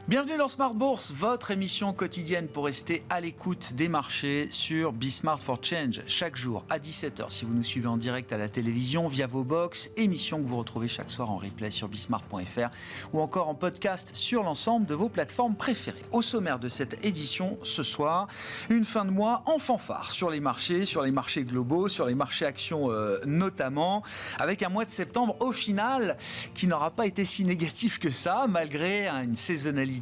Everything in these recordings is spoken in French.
Bienvenue dans Smart Bourse, votre émission quotidienne pour rester à l'écoute des marchés sur Smart for Change. Chaque jour à 17h, si vous nous suivez en direct à la télévision, via vos box, émission que vous retrouvez chaque soir en replay sur bismart.fr ou encore en podcast sur l'ensemble de vos plateformes préférées. Au sommaire de cette édition, ce soir, une fin de mois en fanfare sur les marchés globaux, sur les marchés actions notamment, avec un mois de septembre au final qui n'aura pas été si négatif que ça, malgré une saisonnalité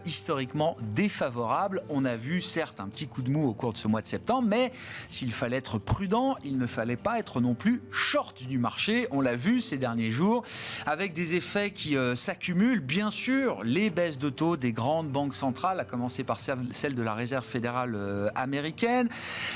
historiquement défavorable. On a vu certes un petit coup de mou au cours de ce mois de septembre, mais s'il fallait être prudent, il ne fallait pas être non plus short du marché. On l'a vu ces derniers jours, avec des effets qui s'accumulent. Bien sûr, les baisses de taux des grandes banques centrales, à commencer par celle de la Réserve fédérale américaine,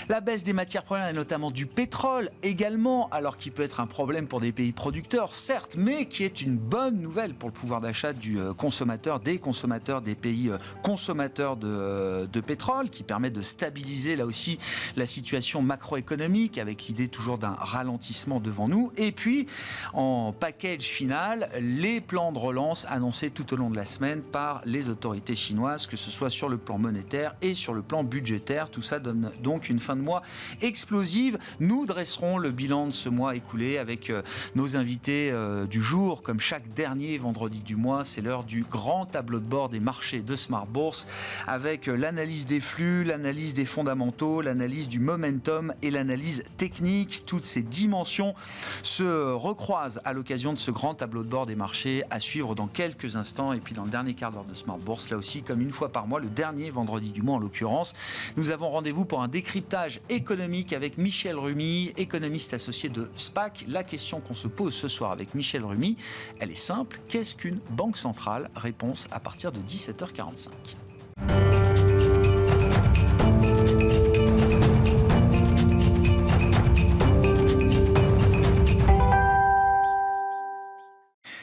la baisse des matières premières et notamment du pétrole également, alors qu'il peut être un problème pour des pays producteurs, certes, mais qui est une bonne nouvelle pour le pouvoir d'achat du consommateur, des consommateurs des pays consommateurs de pétrole, qui permet de stabiliser là aussi la situation macroéconomique avec l'idée toujours d'un ralentissement devant nous. Et puis, en package final, les plans de relance annoncés tout au long de la semaine par les autorités chinoises, que ce soit sur le plan monétaire et sur le plan budgétaire. Tout ça donne donc une fin de mois explosive. Nous dresserons le bilan de ce mois écoulé avec nos invités du jour, comme chaque dernier vendredi du mois. C'est l'heure du grand tableau de bord des marchés de Smart Bourse, avec l'analyse des flux, l'analyse des fondamentaux, l'analyse du momentum et l'analyse technique. Toutes ces dimensions se recroisent à l'occasion de ce grand tableau de bord des marchés à suivre dans quelques instants. Et puis dans le dernier quart d'heure de Smart Bourse, là aussi, comme une fois par mois, le dernier vendredi du mois en l'occurrence, nous avons rendez-vous pour un décryptage économique avec Michel Rumi, économiste associé de SPAC. La question qu'on se pose ce soir avec Michel Rumi, elle est simple. Qu'est-ce qu'une banque centrale? Réponse à partir de 17h45.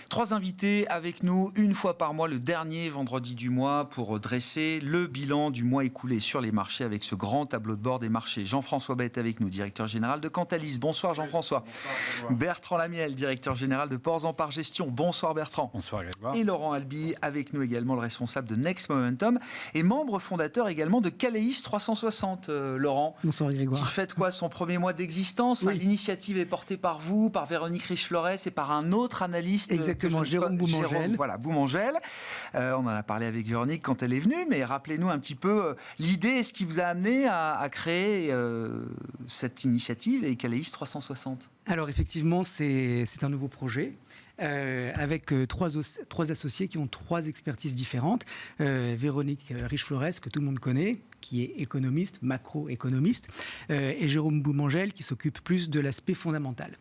Trois invités avec nous, une fois par mois, le dernier vendredi du mois, pour dresser le bilan du mois écoulé sur les marchés avec ce grand tableau de bord des marchés. Jean-François Bête avec nous, directeur général de Cantalis. Bonsoir Jean-François. Bonsoir. Bertrand Lamiel, directeur général de Ports en Par Gestion. Bonsoir Bertrand. Bonsoir Grégoire. Et Laurent Albi avec nous également, le responsable de Next Momentum et membre fondateur également de Caleis 360. Laurent. Bonsoir Grégoire. Qui fête quoi, son premier mois d'existence? Oui. L'initiative est portée par vous, par Véronique Riche-Flores et par un autre analyste. Exactement. Jérôme Boumangel. Voilà, Boumangel. On en a parlé avec Véronique quand elle est venue, mais rappelez-nous un petit peu l'idée et ce qui vous a amené à créer cette initiative et Caleis 360. Alors effectivement, c'est un nouveau projet. Avec trois associés qui ont trois expertises différentes. Véronique Riche-Flores, que tout le monde connaît, qui est économiste, macroéconomiste, et Jérôme Boumangel, qui s'occupe plus de l'aspect fondamental.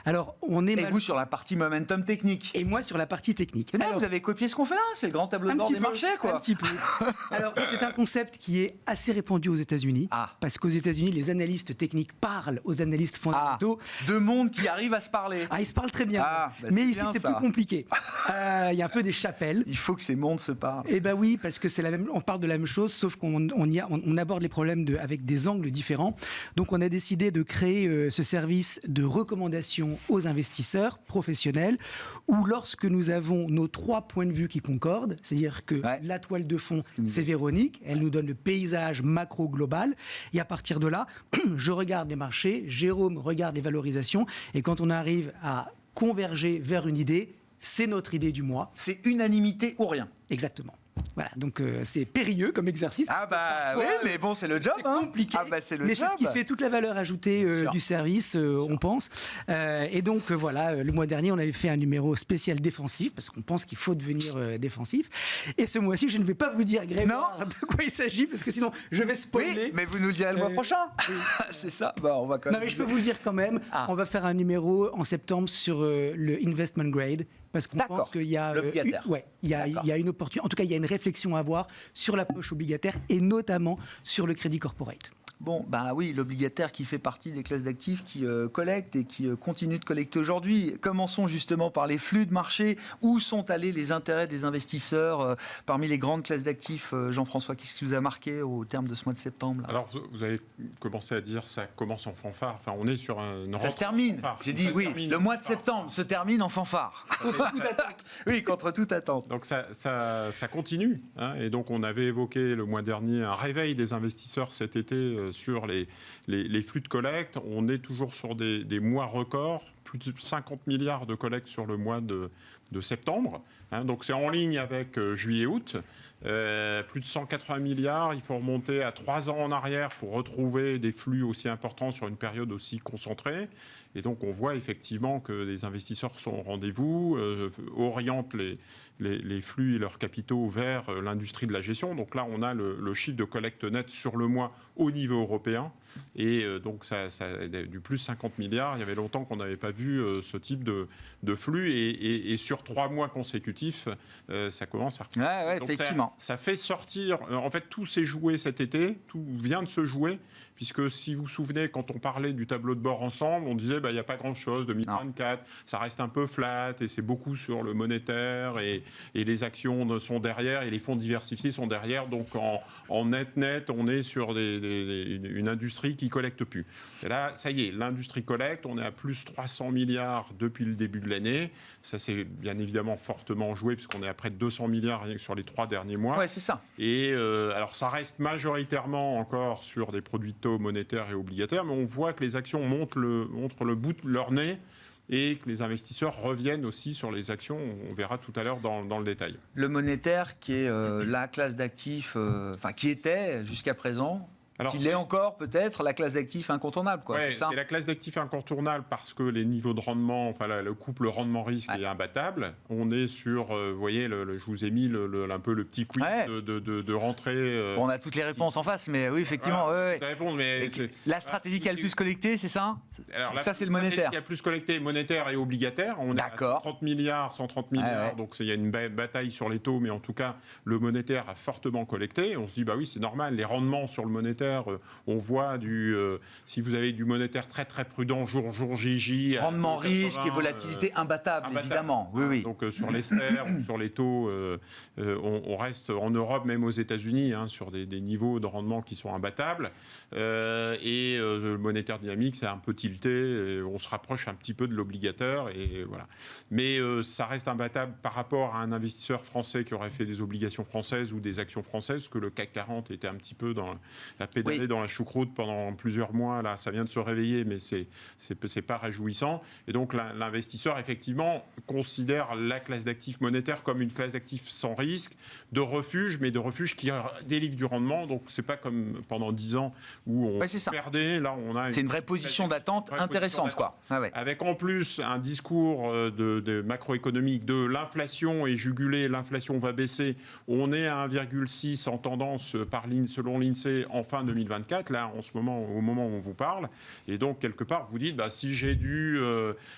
Alors, et vous sur la partie momentum technique. Et moi sur la partie technique. Alors, vous avez copié ce qu'on fait là, c'est le grand tableau de bord des marchés, quoi. Un petit peu. Alors, c'est un concept qui est assez répandu aux États-Unis, parce qu'aux États-Unis, les analystes techniques parlent aux analystes fondamentaux. Deux mondes qui arrivent à se parler. Ils se parlent très bien. Mais ici, c'est plus compliqué. Il y a un peu des chapelles. Il faut que ces mondes se parlent. Eh bien oui, parce que c'est la même. On parle de la même chose, sauf qu'on aborde les problèmes avec des angles différents. Donc on a décidé de créer ce service de recommandation aux investisseurs professionnels, où lorsque nous avons nos trois points de vue qui concordent, c'est-à-dire que la toile de fond, c'est Véronique, elle nous donne le paysage macro-global, et à partir de là, je regarde les marchés, Jérôme regarde les valorisations, et quand on arrive à converger vers une idée, c'est notre idée du mois. C'est unanimité ou rien. Exactement. Voilà, donc c'est périlleux comme exercice. Oui, mais bon, c'est le job. C'est compliqué, c'est mais c'est ce qui fait toute la valeur ajoutée du service, on pense. Et donc voilà, le mois dernier, on avait fait un numéro spécial défensif, parce qu'on pense qu'il faut devenir défensif. Et ce mois-ci, je ne vais pas vous dire, Grégoire, de quoi il s'agit, parce que sinon, je vais spoiler. Oui, mais vous nous le direz le mois prochain. C'est ça. On va quand même. Non, mais je peux vous le dire quand même. On va faire un numéro en septembre sur le investment grade. Parce qu'on pense qu'il y a, il y a une opportunité, en tout cas il y a une réflexion à avoir sur l'approche obligataire et notamment sur le crédit corporate. Bon, bah oui, l'obligataire qui fait partie des classes d'actifs qui collectent et qui continuent de collecter aujourd'hui. Commençons justement par les flux de marché. Où sont allés les intérêts des investisseurs parmi les grandes classes d'actifs? Jean-François, qu'est-ce qui vous a marqué au terme de ce mois de septembre là? Alors, vous avez commencé à dire ça commence en fanfare. Enfin, on est sur un... Ça se termine. J'ai dit oui, le mois de septembre se termine en fanfare. Oui, contre toute attente. Donc ça continue. Hein, et donc on avait évoqué le mois dernier un réveil des investisseurs cet été sur les flux de collecte. On est toujours sur des mois records. Plus de 50 milliards de collecte sur le mois de septembre. Hein, donc c'est en ligne avec juillet-août. Plus de 180 milliards. Il faut remonter à 3 ans en arrière pour retrouver des flux aussi importants sur une période aussi concentrée. Et donc on voit effectivement que les investisseurs sont au rendez-vous, orientent les flux et leurs capitaux vers l'industrie de la gestion. Donc là, on a le chiffre de collecte net sur le mois au niveau européen. Et donc ça du plus 50 milliards. Il y avait longtemps qu'on n'avait pas vu ce type de flux. Et sur 3 mois consécutifs, ça commence à... Ouais, effectivement. Ça fait sortir... En fait, tout s'est joué cet été. Tout vient de se jouer. Puisque si vous vous souvenez, quand on parlait du tableau de bord ensemble, on disait il n'y a pas grand-chose, 2024, ça reste un peu flat et c'est beaucoup sur le monétaire et les actions sont derrière et les fonds diversifiés sont derrière. Donc en net, on est sur une industrie qui collecte plus. Et là, ça y est, l'industrie collecte, on est à plus 300 milliards depuis le début de l'année. Ça s'est bien évidemment fortement joué puisqu'on est à près de 200 milliards sur les 3 derniers mois. Ouais, c'est ça. Et alors ça reste majoritairement encore sur des produits de taux monétaires et obligataires, mais on voit que les actions montrent le bout de leur nez et que les investisseurs reviennent aussi sur les actions. On verra tout à l'heure dans le détail. Le monétaire qui est la classe d'actifs, qui était jusqu'à présent... Alors, qu'il est encore peut-être la classe d'actifs incontournable, quoi. Ouais, c'est ça. C'est la classe d'actifs incontournable parce que les niveaux de rendement, le couple rendement-risque est imbattable. On est sur, vous voyez, je vous ai mis un peu le petit quiz de rentrée. Bon, on a toutes les réponses en face, mais oui, effectivement. Voilà, réponses, mais la stratégie qui a le plus collecté, c'est ça? Alors, ça, c'est le monétaire. Qui a le plus collecté, monétaire et obligataire. On est à 130 milliards. Donc il y a une bataille sur les taux, mais en tout cas, le monétaire a fortement collecté. On se dit, oui, c'est normal, les rendements sur le monétaire, on voit si vous avez du monétaire très très prudent, jour JJ, rendement risque et volatilité imbattable, évidemment. Oui. Donc sur les serres ou sur les taux, on reste en Europe, même aux États-Unis, sur des niveaux de rendement qui sont imbattables. Et le monétaire dynamique, c'est un peu tilté. On se rapproche un petit peu de l'obligateur et voilà. Mais ça reste imbattable par rapport à un investisseur français qui aurait fait des obligations françaises ou des actions françaises, parce que le CAC 40 était un petit peu dans la pédalé dans la choucroute pendant plusieurs mois. Là, ça vient de se réveiller, mais c'est pas réjouissant. Et donc, l'investisseur, effectivement, considère la classe d'actifs monétaires comme une classe d'actifs sans risque, de refuge, mais de refuge qui délivre du rendement. Donc, c'est pas comme pendant 10 ans où on perdait. Là, on a... C'est une vraie position d'attente intéressante, quoi. Avec en plus un discours de macroéconomique de l'inflation est jugulée, l'inflation va baisser. On est à 1,6 en tendance selon l'INSEE en fin 2024, là, en ce moment, au moment où on vous parle. Et donc, quelque part, vous dites, si j'ai du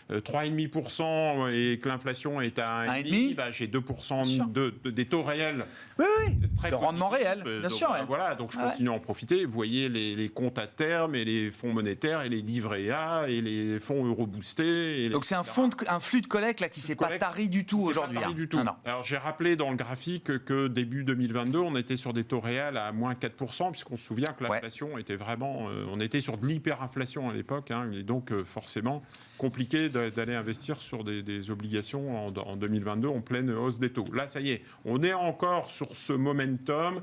3,5% et que l'inflation est à 1,5%, j'ai 2% des taux réels. Oui, très de rendement réel, bien sûr. Voilà, donc je continue à en profiter. Vous voyez les comptes à terme et les fonds monétaires et les livrets A et les fonds euro-boostés. Donc, c'est un flux de collecte là, qui ne s'est pas tari du tout aujourd'hui. Pas tari du tout. Non. Alors, j'ai rappelé dans le graphique que début 2022, on était sur des taux réels à moins 4%, puisqu'on se souvient que l'inflation était vraiment... on était sur de l'hyperinflation à l'époque, et donc forcément compliqué d'aller investir sur des obligations en 2022 en pleine hausse des taux. Là, ça y est, on est encore sur ce momentum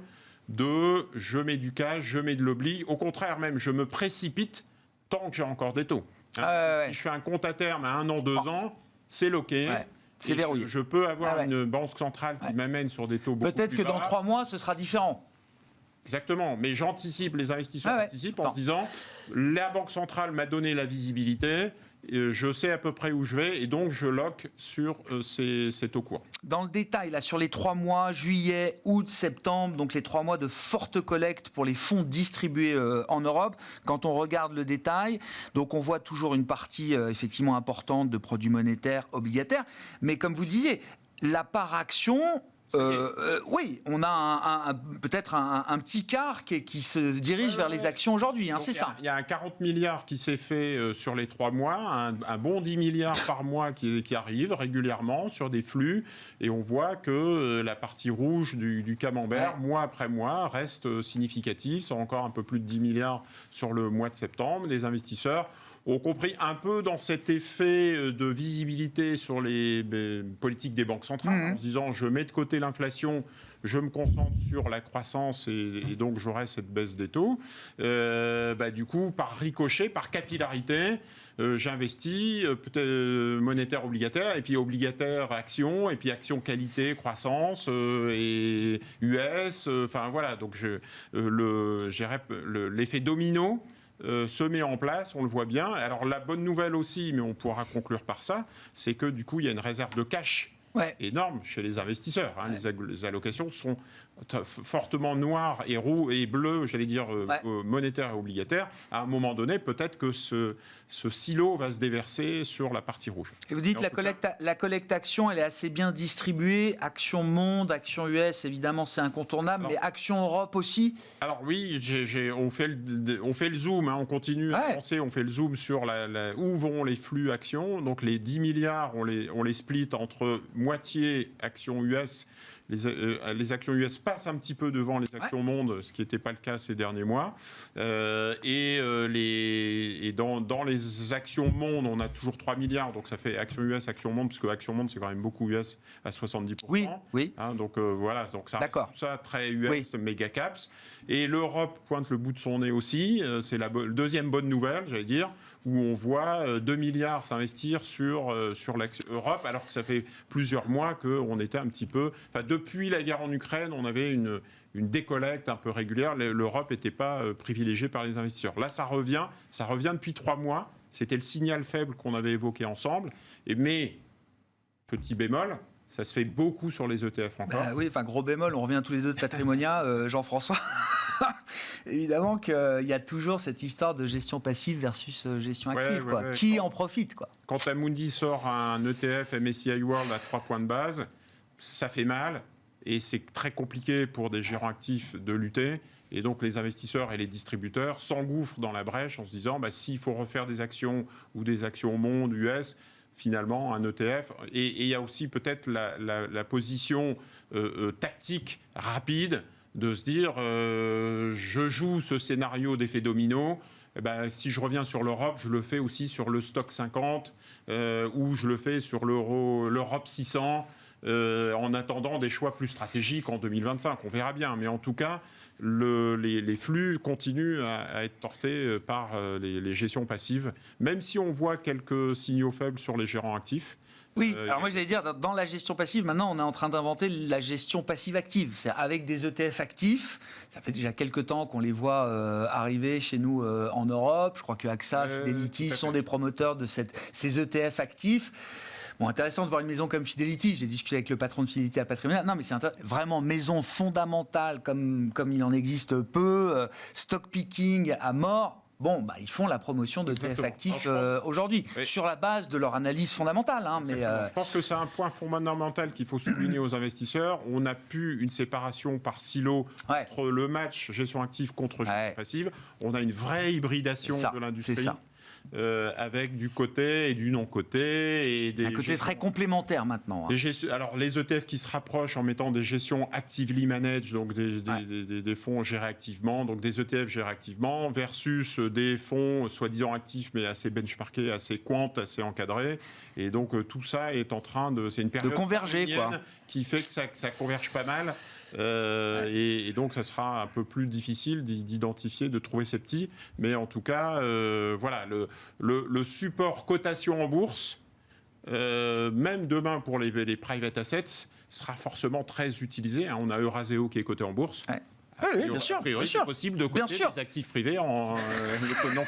de je mets du cash, je mets de l'obli. Au contraire même, je me précipite tant que j'ai encore des taux. Si je fais un compte à terme à 1 an, 2 ans, c'est loqué. C'est verrouillé. Je peux avoir une banque centrale qui m'amène sur des taux beaucoup plus bas. Peut-être que dans 3 mois, ce sera différent. Exactement, mais j'anticipe, les investisseurs anticipent en se disant la Banque centrale m'a donné la visibilité, je sais à peu près où je vais et donc je lock sur ces taux courts. Dans le détail, là, sur les 3 mois, juillet, août, septembre, donc les 3 mois de forte collecte pour les fonds distribués en Europe, quand on regarde le détail, donc on voit toujours une partie effectivement importante de produits monétaires obligataires, mais comme vous le disiez, la part action Oui, on a peut-être un petit quart qui se dirige vers les actions aujourd'hui, c'est ça. Il y a un 40 milliards qui s'est fait sur les 3 mois, un bon 10 milliards par mois qui arrive régulièrement sur des flux, et on voit que la partie rouge du camembert, mois après mois, reste significative. C'est encore un peu plus de 10 milliards sur le mois de septembre. Les investisseurs ont compris un peu dans cet effet de visibilité sur les politiques des banques centrales, en se disant je mets de côté l'inflation, je me concentre sur la croissance et donc j'aurai cette baisse des taux. Du coup, par ricochet, par capillarité, j'investis peut-être monétaire obligataire, et puis obligataire action, et puis action qualité, croissance, et US, voilà. Donc l'effet domino se met en place, on le voit bien. Alors la bonne nouvelle aussi, mais on pourra conclure par ça, c'est que du coup il y a une réserve de cash énorme chez les investisseurs. Les allocations sont fortement noires et rouges et bleues, j'allais dire monétaires et obligataires. À un moment donné, peut-être que ce silo va se déverser sur la partie rouge. Et vous dites la collecte action, elle est assez bien distribuée. Action monde, action US, évidemment, c'est incontournable, mais action Europe aussi. Alors oui, on fait le zoom, on continue à penser, on fait le zoom sur où vont les flux actions. Donc les 10 milliards, on les split entre moitié actions US. Les actions US passent un petit peu devant les actions monde, ce qui n'était pas le cas ces derniers mois. Dans les actions monde, on a toujours 3 milliards, donc ça fait actions US, actions monde, parce que actions monde, c'est quand même beaucoup US à 70%. Oui. Donc ça reste tout ça très US, méga caps. Et l'Europe pointe le bout de son nez aussi. C'est la deuxième bonne nouvelle, j'allais dire, où on voit 2 milliards s'investir sur l'Europe, alors que ça fait plusieurs mois qu'on était un petit peu... Depuis la guerre en Ukraine, on avait une décollecte un peu régulière. L'Europe n'était pas privilégiée par les investisseurs. Là, ça revient depuis 3 mois. C'était le signal faible qu'on avait évoqué ensemble. Mais, petit bémol, ça se fait beaucoup sur les ETF encore. Gros bémol, on revient tous les deux de Patrimonia, Jean-François. Évidemment qu'il y a toujours cette histoire de gestion passive versus gestion active. Qui en profite, Quand Amundi sort un ETF MSCI World à 3 points de base, ça fait mal et c'est très compliqué pour des gérants actifs de lutter. Et donc les investisseurs et les distributeurs s'engouffrent dans la brèche en se disant s'il faut refaire des actions ou des actions monde, US, finalement un ETF. Et il y a aussi peut-être la position tactique rapide de se dire je joue ce scénario d'effet domino. Si je reviens sur l'Europe, je le fais aussi sur le stock 50 ou je le fais sur l'Europe 600. En attendant des choix plus stratégiques en 2025. On verra bien. Mais en tout cas, les flux continuent à être portés par les gestions passives, même si on voit quelques signaux faibles sur les gérants actifs. Oui, alors moi j'allais dire, dans la gestion passive, maintenant on est en train d'inventer la gestion passive-active. C'est avec des ETF actifs. Ça fait déjà quelques temps qu'on les voit arriver chez nous en Europe. Je crois que AXA, Fidelity sont des promoteurs de ces ETF actifs. Bon, intéressant de voir une maison comme Fidelity. J'ai discuté avec le patron de Fidelity à Patrimonia. Non, mais c'est vraiment maison fondamentale comme il en existe peu. Stock picking à mort. Ils font la promotion de ETF actifs aujourd'hui, sur la base de leur analyse fondamentale. Je pense que c'est un point fondamental qu'il faut souligner aux investisseurs. On a pu une séparation par silo entre le match gestion active contre gestion passive. On a une vraie hybridation de l'industrie. C'est ça. Avec du côté et du non-côté. Un côté très complémentaire maintenant. Alors les ETF qui se rapprochent en mettant des gestions actively managed, donc des fonds gérés activement, donc des ETF gérés activement, versus des fonds soi-disant actifs mais assez benchmarkés, assez quant, assez encadrés. Et donc tout ça est en train c'est une période de converger, qui fait que ça converge pas mal. Et donc ça sera un peu plus difficile d'identifier, de trouver ces petits, mais en tout cas le support cotation en bourse, même demain pour les private assets, sera forcément très utilisé. On a Euraseo qui est coté en bourse. Oui, bien sûr. C'est possible de coter des actifs privés non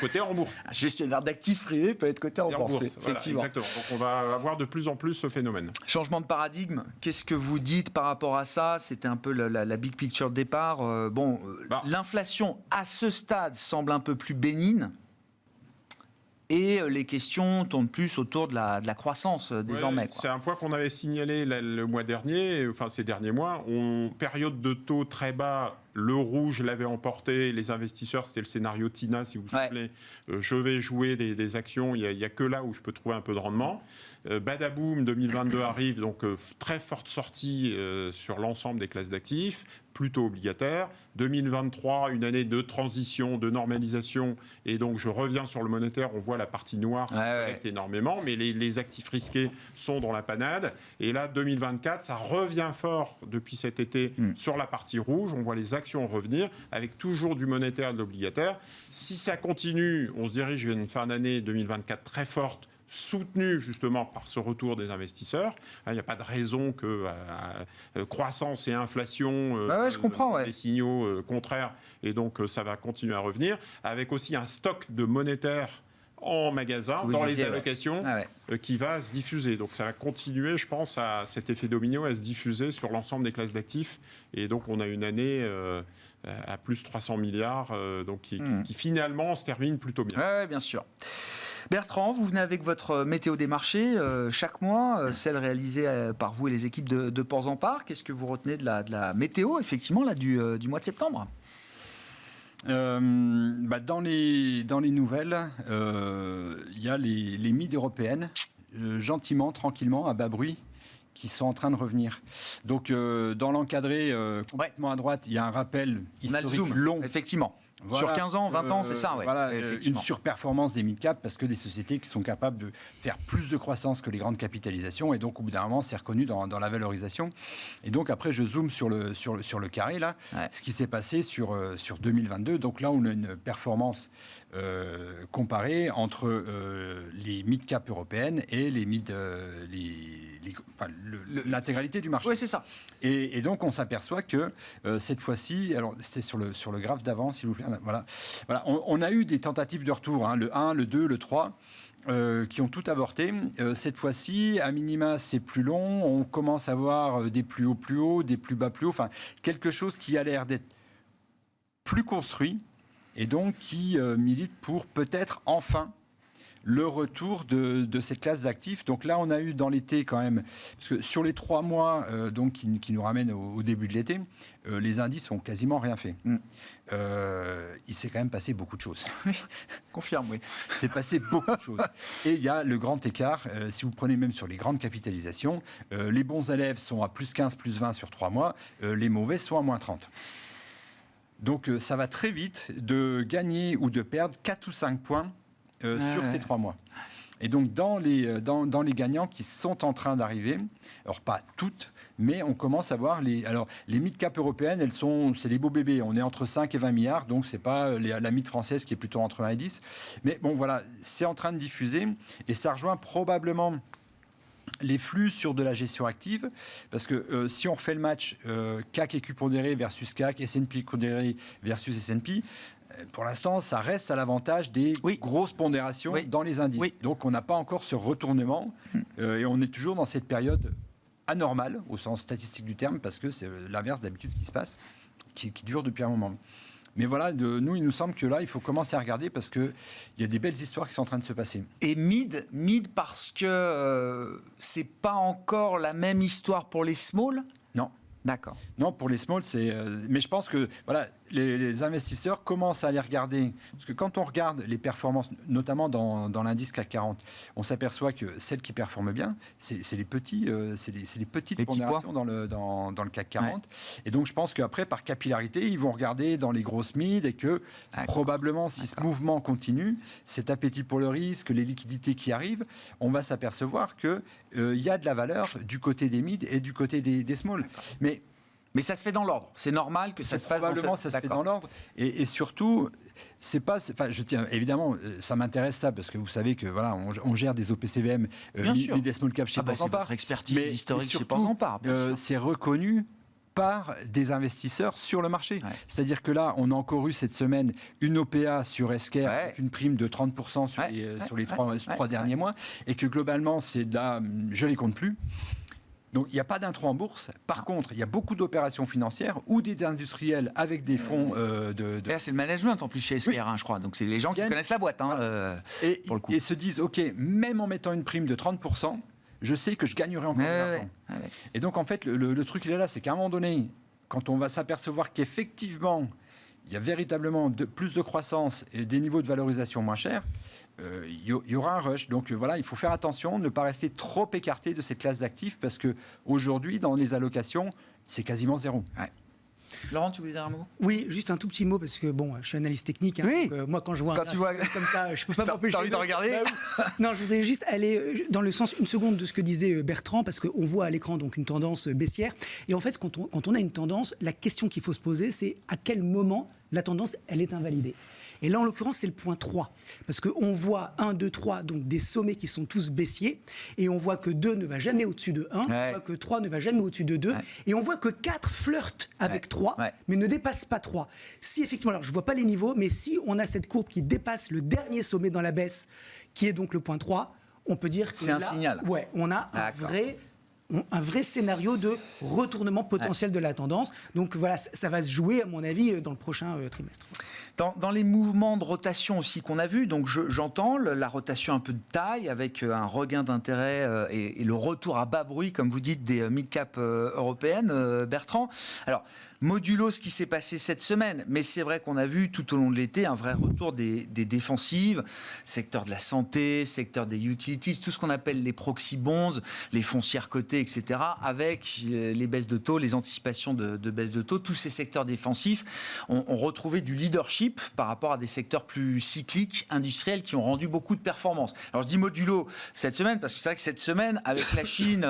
cotés en bourse. Un gestionnaire d'actifs privés peut être coté en bourse. Effectivement. Exactement. Donc on va avoir de plus en plus ce phénomène. Changement de paradigme. Qu'est-ce que vous dites par rapport à ça ? C'était un peu la big picture de départ. L'inflation à ce stade semble un peu plus bénigne. et les questions tournent plus autour de la croissance désormais. C'est un point qu'on avait signalé le mois dernier, enfin ces derniers mois. Période de taux très bas. Le rouge l'avait emporté, les investisseurs, c'était le scénario TINA, si vous vous souvenez. Je vais jouer des actions, il n'y a que là où je peux trouver un peu de rendement. Badaboum, 2022 arrive, donc très forte sortie sur l'ensemble des classes d'actifs, plutôt obligataires. 2023, une année de transition, de normalisation, et donc je reviens sur le monétaire, on voit la partie noire énormément, mais les actifs risqués sont dans la panade. Et là, 2024, ça revient fort depuis cet été sur la partie rouge, on voit les actions revenir, avec toujours du monétaire et de l'obligataire. Si ça continue, on se dirige vers une fin d'année 2024 très forte, soutenue justement par ce retour des investisseurs. Il n'y a pas de raison que croissance et inflation je comprends, des signaux contraires, et donc ça va continuer à revenir, avec aussi un stock de monétaire en magasin, dans les allocations, qui va se diffuser. Donc ça va continuer, je pense, à cet effet domino à se diffuser sur l'ensemble des classes d'actifs. Et donc on a une année à plus 300 milliards, donc qui finalement se termine plutôt bien. Oui, bien sûr. Bertrand, vous venez avec votre météo des marchés chaque mois, celle réalisée par vous et les équipes de Ports en Part. Qu'est-ce que vous retenez de la météo, effectivement, là, du mois de septembre ? Dans les nouvelles, il y a les MID européennes, gentiment, tranquillement, à bas bruit, qui sont en train de revenir. Donc, dans l'encadré complètement à droite, il y a un rappel historique long. Effectivement. Voilà, sur 15 ans, 20 ans, c'est ça, une surperformance des mid-cap, parce que des sociétés qui sont capables de faire plus de croissance que les grandes capitalisations, et donc au bout d'un moment, c'est reconnu dans la valorisation. Et donc après, je zoome sur le carré, là, ce qui s'est passé sur 2022. Donc là, on a une performance comparée entre les mid-cap européennes et les l'intégralité du marché. Oui, c'est ça. Et donc, on s'aperçoit que cette fois-ci, alors c'était sur le graphe d'avant, s'il vous plaît, voilà, on a eu des tentatives de retour, le 1, le 2, le 3, qui ont tout avorté. Cette fois-ci, à minima, c'est plus long, on commence à voir des plus hauts, des plus bas plus hauts, enfin, quelque chose qui a l'air d'être plus construit, et donc qui milite pour peut-être enfin le retour de cette classe d'actifs. Donc là, on a eu dans l'été quand même, parce que sur les 3 mois donc, qui nous ramènent au début de l'été, les indices n'ont quasiment rien fait. Il s'est quand même passé beaucoup de choses. Confirme, oui. Il s'est passé beaucoup de choses. Et il y a le grand écart, si vous prenez même sur les grandes capitalisations, les bons élèves sont à plus 15, plus 20 sur 3 mois, les mauvais sont à moins 30. Donc ça va très vite de gagner ou de perdre 4 ou 5 points sur ces 3 mois. Et donc, dans les gagnants qui sont en train d'arriver, alors pas toutes, mais on commence à voir les mid-cap européennes, c'est les beaux bébés. On est entre 5 et 20 milliards, donc c'est pas la mid française qui est plutôt entre 1 et 10. Mais bon, voilà, c'est en train de diffuser, et ça rejoint probablement les flux sur de la gestion active, parce que si on refait le match CAC et Q pondéré versus CAC, S&P pondéré versus S&P, pour l'instant, ça reste à l'avantage des grosses pondérations dans les indices. Oui. Donc, on n'a pas encore ce retournement et on est toujours dans cette période anormale, au sens statistique du terme, parce que c'est l'inverse d'habitude qui se passe, qui dure depuis un moment. Mais voilà, nous, il nous semble que là, il faut commencer à regarder parce qu'il y a des belles histoires qui sont en train de se passer. Et mid parce que c'est pas encore la même histoire pour les small ? Non. D'accord. Non, pour les small, c'est... mais je pense que voilà, les investisseurs commencent à les regarder. Parce que quand on regarde les performances, notamment dans l'indice CAC 40, on s'aperçoit que celles qui performent bien, c'est les petits, c'est les petites pondérations dans le CAC 40. Ouais. Et donc, je pense qu'après, par capillarité, ils vont regarder dans les grosses mid et que probablement, si ce mouvement continue, cet appétit pour le risque, les liquidités qui arrivent, on va s'apercevoir qu'il y a de la valeur du côté des mid et du côté des small. Mais ça se fait dans l'ordre. C'est normal que ça se fasse dans l'ordre. Ça se fait dans l'ordre. Et surtout, c'est pas. Enfin, je tiens évidemment, ça m'intéresse ça parce que vous savez que voilà, on gère des OPCVM, des small cap chez Ports en Part. C'est votre expertise historique chez Ports en Part. C'est reconnu par des investisseurs sur le marché. Ouais. C'est-à-dire que là, on a encore eu cette semaine une OPA sur Esker avec une prime de 30% sur les 3 derniers mois, et que globalement, c'est là, je les compte plus. Donc, il n'y a pas d'intro en bourse. Par contre, il y a beaucoup d'opérations financières ou des industriels avec des fonds de... Là, c'est le management en plus chez Esker, je crois. Donc, c'est les gens qui connaissent la boîte, pour le coup. Et se disent, OK, même en mettant une prime de 30%, je sais que je gagnerai encore de l'argent. Et donc, en fait, le truc, il est là, c'est qu'à un moment donné, quand on va s'apercevoir qu'effectivement, il y a véritablement plus de croissance et des niveaux de valorisation moins chers, il y aura un rush. Donc voilà, il faut faire attention, ne pas rester trop écarté de cette classe d'actifs parce qu'aujourd'hui, dans les allocations, c'est quasiment zéro. Ouais. Laurent, tu voulais dire un mot ? Oui, juste un tout petit mot, parce que bon, je suis analyste technique. Oui. Donc, moi, quand je vois tu vois comme ça, je peux pas m'empêcher. T'as envie de regarder ? Non, je voudrais juste aller dans le sens, une seconde, de ce que disait Bertrand, parce qu'on voit à l'écran donc une tendance baissière. Et en fait, quand on a une tendance, la question qu'il faut se poser, c'est à quel moment la tendance, elle est invalidée. Et là, en l'occurrence, c'est le point 3. Parce qu'on voit 1, 2, 3, donc des sommets qui sont tous baissiers. Et on voit que 2 ne va jamais au-dessus de 1. On voit que 3 ne va jamais au-dessus de 2. Et on voit que 4 flirte avec 3, mais ne dépasse pas 3. Si effectivement, alors je ne vois pas les niveaux, mais si on a cette courbe qui dépasse le dernier sommet dans la baisse, qui est donc le point 3, on peut dire que c'est un signal. Ouais, on a un vrai scénario de retournement potentiel de la tendance. Donc voilà, ça va se jouer, à mon avis, dans le prochain trimestre. Dans les mouvements de rotation aussi qu'on a vus, donc j'entends la rotation un peu de taille avec un regain d'intérêt et le retour à bas bruit, comme vous dites, des mid-cap européennes, Bertrand. Alors, modulo ce qui s'est passé cette semaine, mais c'est vrai qu'on a vu tout au long de l'été un vrai retour des défensives, secteur de la santé, secteur des utilities, tout ce qu'on appelle les proxy bonds, les foncières cotées, etc., avec les baisses de taux, les anticipations de baisse de taux, tous ces secteurs défensifs ont retrouvé du leadership par rapport à des secteurs plus cycliques, industriels, qui ont rendu beaucoup de performances. Alors je dis modulo cette semaine, parce que c'est vrai que cette semaine, avec la Chine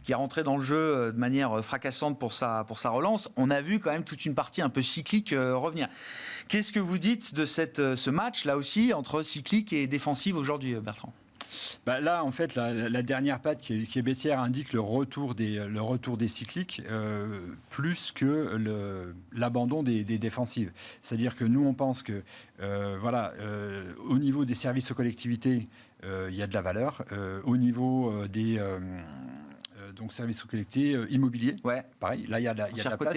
qui est rentrée dans le jeu de manière fracassante pour sa relance, on a vu quand même toute une partie un peu cyclique revenir. Qu'est-ce que vous dites de ce match, là aussi, entre cyclique et défensive aujourd'hui, Bertrand ? Là, en fait, la dernière patte qui est baissière indique le retour des cycliques plus que l'abandon des défensives. C'est-à-dire que nous, on pense que au niveau des services aux collectivités, il y a de la valeur. Au niveau des donc services aux collectivités immobiliers, pareil, là, il y a de la place.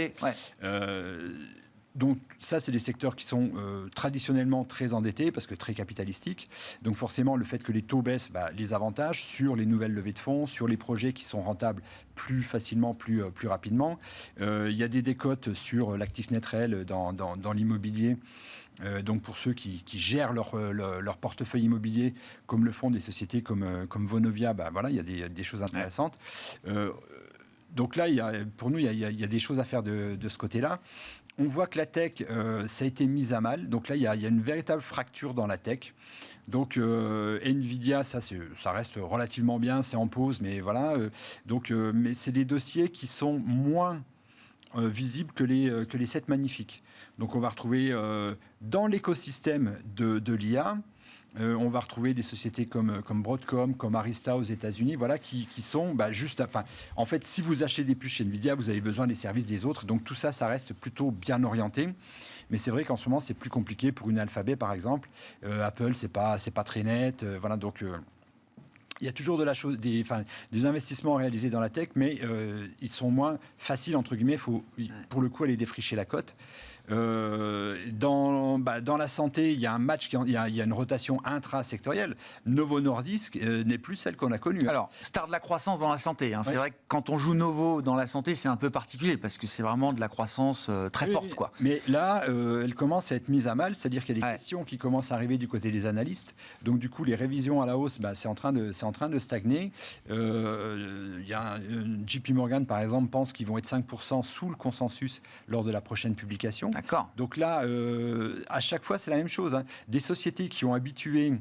Donc ça, c'est des secteurs qui sont traditionnellement très endettés parce que très capitalistiques. Donc forcément, le fait que les taux baissent les avantages sur les nouvelles levées de fonds, sur les projets qui sont rentables plus facilement, plus rapidement. Il y a des décotes sur l'actif net réel dans l'immobilier. Donc pour ceux qui gèrent leur portefeuille immobilier, comme le font des sociétés comme Vonovia, il y a des choses intéressantes. Donc là, pour nous, il y a des choses à faire de ce côté-là. On voit que la tech, ça a été mis à mal. Donc là, il y a une véritable fracture dans la tech. Donc Nvidia, ça reste relativement bien, c'est en pause, mais voilà. Mais c'est des dossiers qui sont moins visibles que les 7 magnifiques. Donc on va retrouver dans l'écosystème de l'IA, on va retrouver des sociétés comme Broadcom, comme Arista aux États-Unis, qui sont en fait, si vous achetez des puces chez Nvidia, vous avez besoin des services des autres. Donc tout ça, ça reste plutôt bien orienté. Mais c'est vrai qu'en ce moment, c'est plus compliqué pour une Alphabet, par exemple. Apple, c'est pas très net. Donc il y a toujours des investissements réalisés dans la tech, mais ils sont moins faciles, entre guillemets. Il faut, pour le coup, aller défricher la cote. Dans la santé, il y a un match, il y a une rotation intra-sectorielle. Novo Nordisk n'est plus celle qu'on a connue. Alors, star de la croissance dans la santé. C'est vrai que quand on joue Novo dans la santé, c'est un peu particulier parce que c'est vraiment de la croissance très forte, quoi. Mais là, elle commence à être mise à mal, c'est-à-dire qu'il y a des questions qui commencent à arriver du côté des analystes. Donc du coup, les révisions à la hausse, c'est en train de stagner. Il y a JP Morgan, par exemple, pense qu'ils vont être 5% sous le consensus lors de la prochaine publication. D'accord. Donc là, à chaque fois, c'est la même chose. Des sociétés qui ont habitué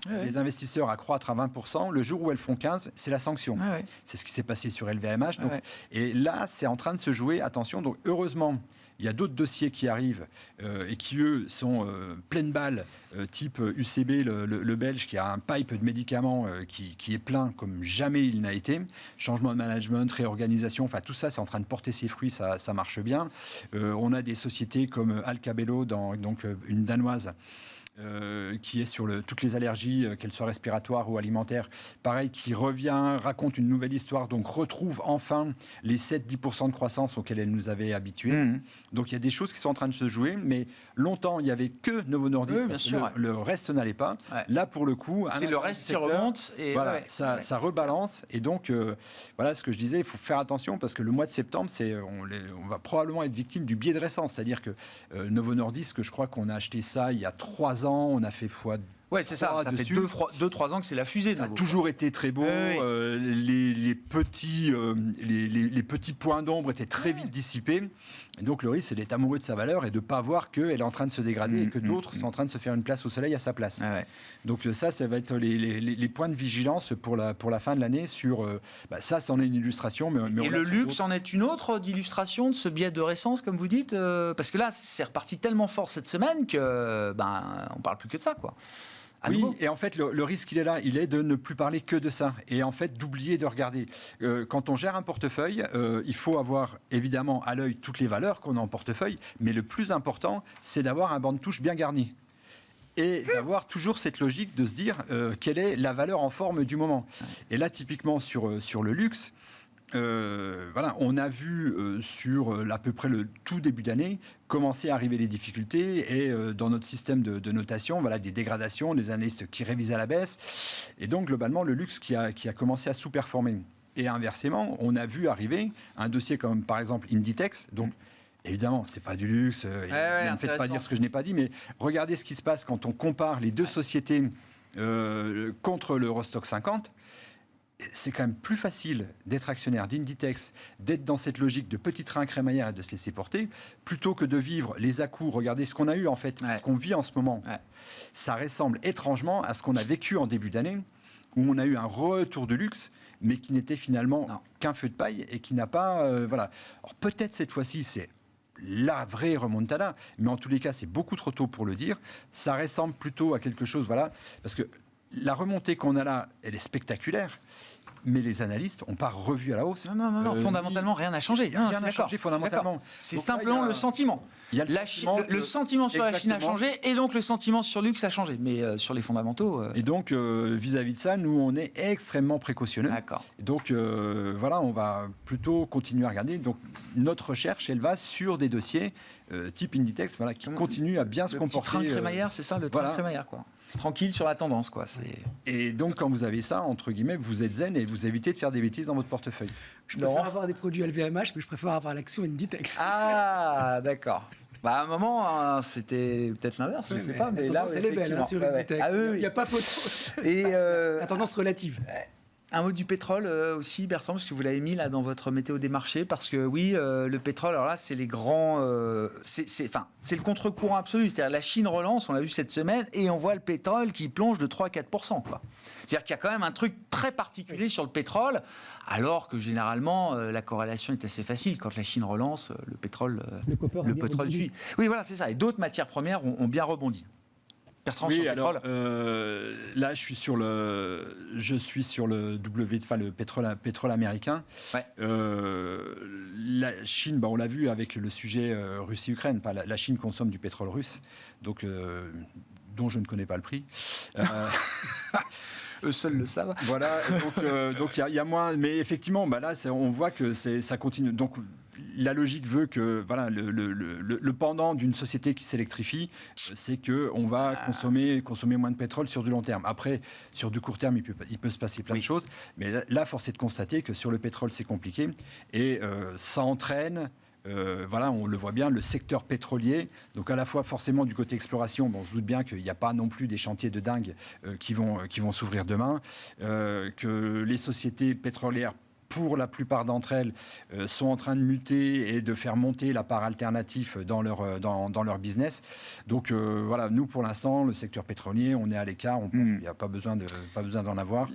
les investisseurs à croître à 20%, le jour où elles font 15%, c'est la sanction. C'est ce qui s'est passé sur LVMH. Donc, et là, c'est en train de se jouer. Attention, donc heureusement, il y a d'autres dossiers qui arrivent et qui, eux, sont pleines balles, type UCB, le Belge, qui a un pipe de médicaments qui est plein comme jamais il n'a été. Changement de management, réorganisation, tout ça, c'est en train de porter ses fruits, ça marche bien. On a des sociétés comme Alcabello, donc une danoise, qui est sur toutes les allergies, qu'elles soient respiratoires ou alimentaires, pareil, qui revient, raconte une nouvelle histoire, donc retrouve enfin les 7-10% de croissance auxquels elle nous avait habitués. Donc il y a des choses qui sont en train de se jouer, mais longtemps il n'y avait que Novo Nordisk, parce que le reste n'allait pas. Ouais. Là pour le coup, c'est le reste qui remonte. Et voilà, ça rebalance, et donc voilà ce que je disais, il faut faire attention, parce que le mois de septembre, on va probablement être victime du biais de récence, c'est-à-dire que Novo Nordisk, je crois qu'on a acheté ça il y a 3 ans, on a fait fois. Ouais, c'est ça. Ça fait 2-3 ans que c'est la fusée. Ça a toujours été très beau. Les petits points d'ombre étaient très vite dissipés. Et donc le risque, c'est d'être amoureux de sa valeur et de ne pas voir qu'elle est en train de se dégrader et que d'autres sont en train de se faire une place au soleil à sa place. Donc ça va être les points de vigilance pour la fin de l'année. Ça, c'en est une illustration. Et le luxe en est une autre d'illustration de ce biais de récence, comme vous dites, parce que là, c'est reparti tellement fort cette semaine que on parle plus que de ça, quoi. Oui, et en fait, le risque, il est de ne plus parler que de ça. Et en fait, d'oublier de regarder. Quand on gère un portefeuille, il faut avoir évidemment à l'œil toutes les valeurs qu'on a en portefeuille, mais le plus important, c'est d'avoir un banc de touche bien garni. Et d'avoir toujours cette logique de se dire quelle est la valeur en forme du moment. Et là, typiquement, sur le luxe, on a vu sur à peu près le tout début d'année commencer à arriver les difficultés et dans notre système de notation, des dégradations, des analystes qui révisent à la baisse, et donc globalement le luxe qui a commencé à sous-performer. Et inversement, on a vu arriver un dossier comme par exemple Inditex, donc évidemment, c'est pas du luxe, ne me faites pas dire ce que je n'ai pas dit, mais regardez ce qui se passe quand on compare les deux sociétés contre l'Eurostoxx 50. C'est quand même plus facile d'être actionnaire d'Inditex, d'être dans cette logique de petit train crémaillère et de se laisser porter, plutôt que de vivre les à-coups. Regardez ce qu'on a eu en fait, ce qu'on vit en ce moment. Ça ressemble étrangement à ce qu'on a vécu en début d'année, où on a eu un retour de luxe, mais qui n'était finalement qu'un feu de paille et qui n'a pas... Alors peut-être cette fois-ci, c'est la vraie remontada, mais en tous les cas, c'est beaucoup trop tôt pour le dire. Ça ressemble plutôt à quelque chose, parce que la remontée qu'on a là, elle est spectaculaire, mais les analystes n'ont pas revu à la hausse. Non, fondamentalement, rien n'a changé. Rien n'a changé fondamentalement. C'est donc simplement le sentiment. Le sentiment sur la Chine a changé, et donc le sentiment sur luxe a changé. Mais sur les fondamentaux... Et donc, vis-à-vis de ça, nous, on est extrêmement précautionneux. D'accord. Donc, on va plutôt continuer à regarder. Donc, notre recherche, elle va sur des dossiers type Inditex, qui continuent à bien se comporter. Le petit train crémaillère, c'est ça, le train crémaillère, quoi. Tranquille sur la tendance, quoi. Et donc, quand vous avez ça, entre guillemets, vous êtes zen et vous évitez de faire des bêtises dans votre portefeuille. Je préfère avoir des produits LVMH, mais je préfère avoir l'action Inditex. Ah, d'accord. À un moment, c'était peut-être l'inverse, je ne sais pas. Mais là, elle est belle sur Inditex. Il n'y a pas photo. Et la tendance relative. Un mot du pétrole aussi, Bertrand, parce que vous l'avez mis là dans votre météo des marchés, parce que oui, le pétrole, alors là, c'est les grands... c'est le contre-courant absolu. C'est-à-dire la Chine relance, on l'a vu cette semaine, et on voit le pétrole qui plonge de 3-4%. C'est-à-dire qu'il y a quand même un truc très particulier sur le pétrole, alors que généralement, la corrélation est assez facile. Quand la Chine relance, le pétrole suit. Oui, voilà, c'est ça. Et d'autres matières premières ont bien rebondi. Bertrand, sur le pétrole. Là, je suis sur le pétrole américain. Ouais. La Chine, on l'a vu avec le sujet Russie-Ukraine. La Chine consomme du pétrole russe, donc dont je ne connais pas le prix. Eux seuls le savent. Voilà. Donc il y a moins, mais effectivement, là, on voit que ça continue. Donc la logique veut que le pendant d'une société qui s'électrifie, c'est que on va consommer moins de pétrole sur du long terme. Après, sur du court terme, il peut se passer plein de choses, mais là, force est de constater que sur le pétrole, c'est compliqué et ça entraîne. On le voit bien, le secteur pétrolier, donc à la fois forcément du côté exploration, on se doute bien qu'il n'y a pas non plus des chantiers de dingue qui vont s'ouvrir demain, que les sociétés pétrolières, pour la plupart d'entre elles, sont en train de muter et de faire monter la part alternative dans leur business. Donc nous pour l'instant, le secteur pétrolier, on est à l'écart, il n'y a pas besoin d'en avoir.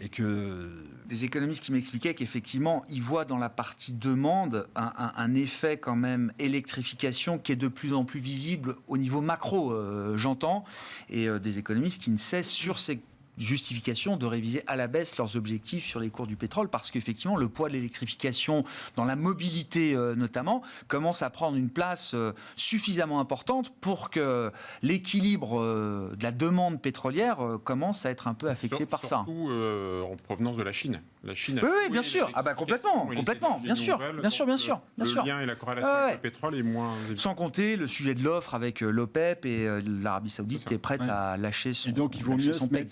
Et que... Des économistes qui m'expliquaient qu'effectivement, ils voient dans la partie demande un effet quand même électrification qui est de plus en plus visible au niveau macro, j'entends, et des économistes qui ne cessent sur ces justification de réviser à la baisse leurs objectifs sur les cours du pétrole, parce qu'effectivement, le poids de l'électrification dans la mobilité notamment commence à prendre une place suffisamment importante pour que l'équilibre de la demande pétrolière commence à être un peu affecté par ça. Surtout en provenance de la Chine. La Chine a oui, bien sûr. Ah bah complètement, bien sûr. Le lien et la corrélation avec le pétrole est moins évident. Sans compter le sujet de l'offre avec l'OPEP et l'Arabie Saoudite qui est prête à lâcher son. Et donc il vaut mieux se mettre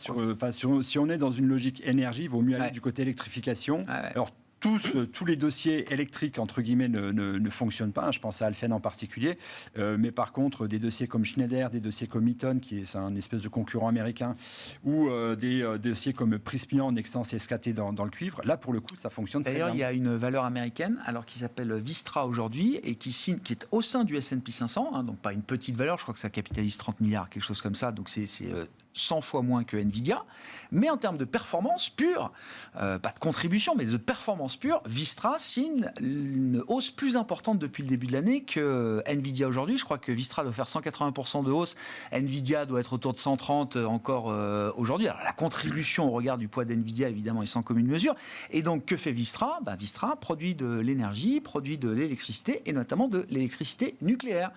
si on est dans une logique énergie, il vaut mieux aller du côté électrification. Alors tous les dossiers électriques, entre guillemets, ne fonctionnent pas. Je pense à Alphen en particulier. Mais par contre, des dossiers comme Schneider, des dossiers comme Eaton, qui est un espèce de concurrent américain, ou des dossiers comme Prysmian, Nexans et SKT dans le cuivre, là, pour le coup, ça fonctionne très bien. D'ailleurs, il y a une valeur américaine, alors qui s'appelle Vistra aujourd'hui, et qui est au sein du S&P 500, donc pas une petite valeur, je crois que ça capitalise 30 milliards, quelque chose comme ça, donc c'est 100 fois moins que Nvidia. Mais en termes de performance pure, pas de contribution, mais de performance pure, Vistra signe une hausse plus importante depuis le début de l'année que Nvidia aujourd'hui. Je crois que Vistra doit faire 180% de hausse. Nvidia doit être autour de 130 encore aujourd'hui. Alors la contribution au regard du poids d'Nvidia, évidemment, est sans commune mesure. Et donc, que fait Vistra ? Vistra produit de l'énergie, produit de l'électricité, et notamment de l'électricité nucléaire.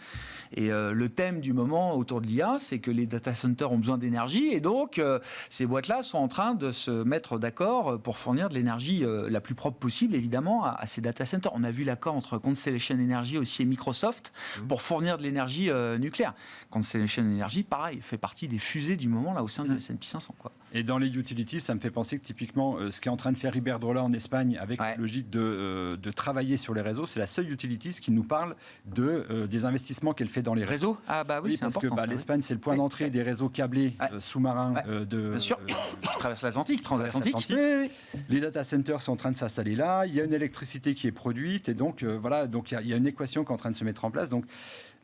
Et le thème du moment autour de l'IA, c'est que les data centers ont besoin d'énergie, et donc ces boîtes-là sont en train de se mettre d'accord pour fournir de l'énergie la plus propre possible, évidemment, à ces data centers. On a vu l'accord entre Constellation Energy aussi et Microsoft pour fournir de l'énergie nucléaire. Constellation Energy, pareil, fait partie des fusées du moment là au sein du S&P 500. Et dans les utilities, ça me fait penser que typiquement, ce qu'est en train de faire Iberdrola en Espagne avec la logique de travailler sur les réseaux, c'est la seule utilities qui nous parle des investissements qu'elle fait dans les réseaux. Ah bah oui, c'est parce important. que l'Espagne, c'est le point d'entrée des réseaux câblés sous-marins bien sûr, qui traversent l'Atlantique, transatlantique. Les data centers sont en train de s'installer là. Il y a une électricité qui est produite, et donc donc il y a une équation qui est en train de se mettre en place. Donc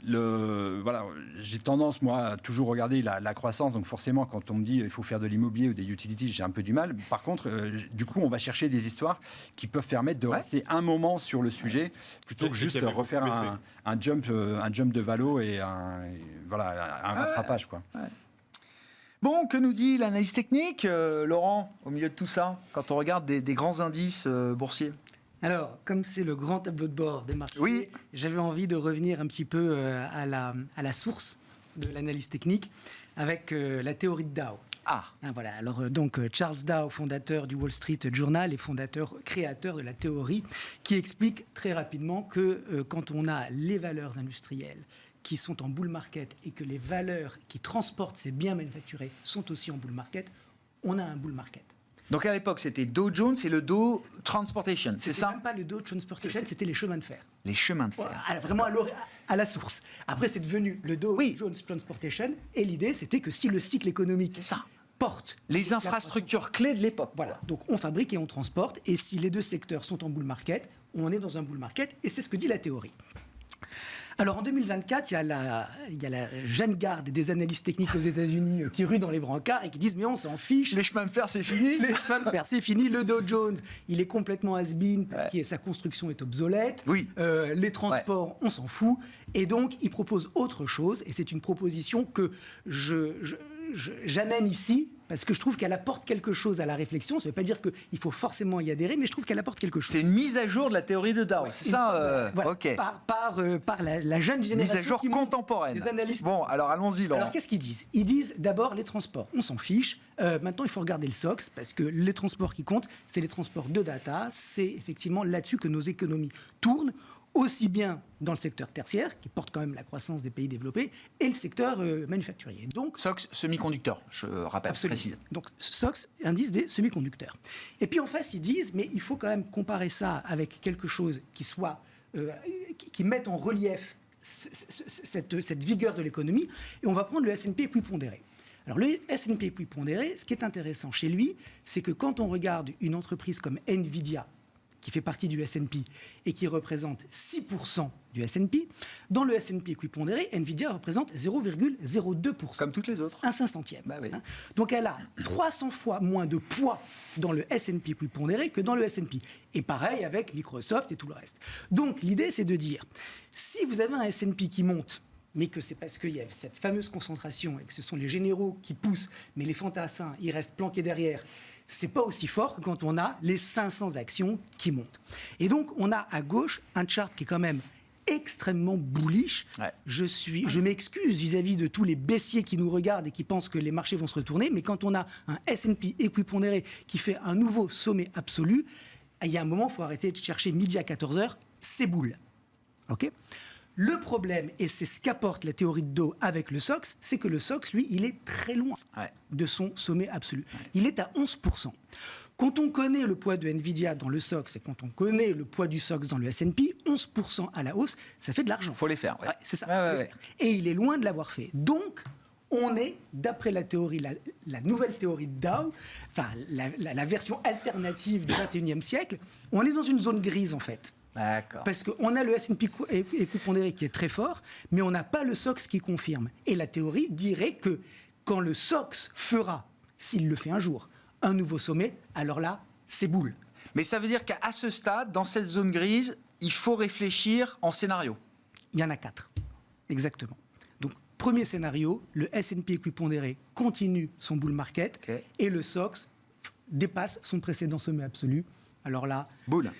j'ai tendance, moi, à toujours regarder la croissance. Donc forcément, quand on me dit il faut faire de l'immobilier ou des utilities, j'ai un peu du mal. Par contre, du coup, on va chercher des histoires qui peuvent permettre de rester un moment sur le sujet, plutôt que juste refaire un jump de valo et un rattrapage, quoi. Bon, que nous dit l'analyse technique, Laurent, au milieu de tout ça, quand on regarde des grands indices boursiers ? Alors, comme c'est le grand tableau de bord des marchés, j'avais envie de revenir un petit peu à la source de l'analyse technique avec la théorie de Dow. Voilà. Alors, donc, Charles Dow, fondateur du Wall Street Journal et créateur de la théorie, qui explique très rapidement que quand on a les valeurs industrielles qui sont en bull market et que les valeurs qui transportent ces biens manufacturés sont aussi en bull market, on a un bull market. Donc à l'époque, c'était Dow Jones et le Dow Transportation, c'est ça ? Même pas le Dow Transportation, c'était les chemins de fer. Les chemins de fer. Voilà, vraiment à la source. Après, c'est devenu le Dow Jones Transportation, et l'idée, c'était que si le cycle économique porte les infrastructures clés de l'époque. Voilà, donc on fabrique et on transporte, et si les deux secteurs sont en bull market, on est dans un bull market, et c'est ce que dit la théorie. Alors en 2024, il y a la jeune garde des analystes techniques aux États-Unis qui ruent dans les brancards et qui disent mais on s'en fiche. Les chemins de fer, c'est fini. Les chemins de fer, c'est fini. Le Dow Jones, il est complètement has-been parce que sa construction est obsolète. Les transports, on s'en fout. Et donc, il propose autre chose. Et c'est une proposition que j'amène ici parce que je trouve qu'elle apporte quelque chose à la réflexion. Ça ne veut pas dire qu'il faut forcément y adhérer, mais je trouve qu'elle apporte quelque chose. C'est une mise à jour de la théorie de Dow, c'est ça par la jeune génération. Mise à jour contemporaine. Des analystes. Bon, alors allons-y, Laurent. Alors qu'est-ce qu'ils disent ? Ils disent d'abord les transports, on s'en fiche. Maintenant, il faut regarder le SOX, parce que les transports qui comptent, c'est les transports de data. C'est effectivement là-dessus que nos économies tournent, aussi bien dans le secteur tertiaire, qui porte quand même la croissance des pays développés, et le secteur manufacturier. Donc, SOX, semi-conducteur, je rappelle, précise. Donc, SOX, indice des semi-conducteurs. Et puis en face, ils disent, mais il faut quand même comparer ça avec quelque chose qui mette en relief cette vigueur de l'économie, et on va prendre le S&P équipondéré. Alors, le S&P équipondéré, ce qui est intéressant chez lui, c'est que quand on regarde une entreprise comme Nvidia, qui fait partie du S&P et qui représente 6% du S&P, dans le S&P équipondéré, Nvidia représente 0,02%. Comme toutes les autres. Un 500e. Donc elle a 300 fois moins de poids dans le S&P équipondéré que dans le S&P. Et pareil avec Microsoft et tout le reste. Donc l'idée, c'est de dire, si vous avez un S&P qui monte mais que c'est parce qu'il y a cette fameuse concentration et que ce sont les généraux qui poussent, mais les fantassins, ils restent planqués derrière, c'est pas aussi fort que quand on a les 500 actions qui montent. Et donc, on a à gauche un chart qui est quand même extrêmement bullish. Ouais. Je m'excuse vis-à-vis de tous les baissiers qui nous regardent et qui pensent que les marchés vont se retourner, mais quand on a un S&P équipondéré qui fait un nouveau sommet absolu, il y a un moment, il faut arrêter de chercher midi à 14h, c'est boule. Okay, le problème, et c'est ce qu'apporte la théorie de Dow avec le SOX, c'est que le SOX, lui, il est très loin de son sommet absolu. Il est à 11%. Quand on connaît le poids de Nvidia dans le SOX et quand on connaît le poids du SOX dans le S&P, 11% à la hausse, ça fait de l'argent. Il faut les faire. Ouais, c'est ça. Ouais. Et il est loin de l'avoir fait. Donc, on est, d'après la théorie, la nouvelle théorie de Dow, enfin la version alternative du 21e siècle, on est dans une zone grise en fait. D'accord. Parce qu'on a le S&P équipondéré qui est très fort, mais on n'a pas le SOX qui confirme. Et la théorie dirait que quand le SOX fera, s'il le fait un jour, un nouveau sommet, alors là, c'est boule. Mais ça veut dire qu'à ce stade, dans cette zone grise, il faut réfléchir en scénario. Il y en a 4, exactement. Donc, premier scénario, le S&P équipondéré continue son bull market et le SOX dépasse son précédent sommet absolu. Alors là, boule.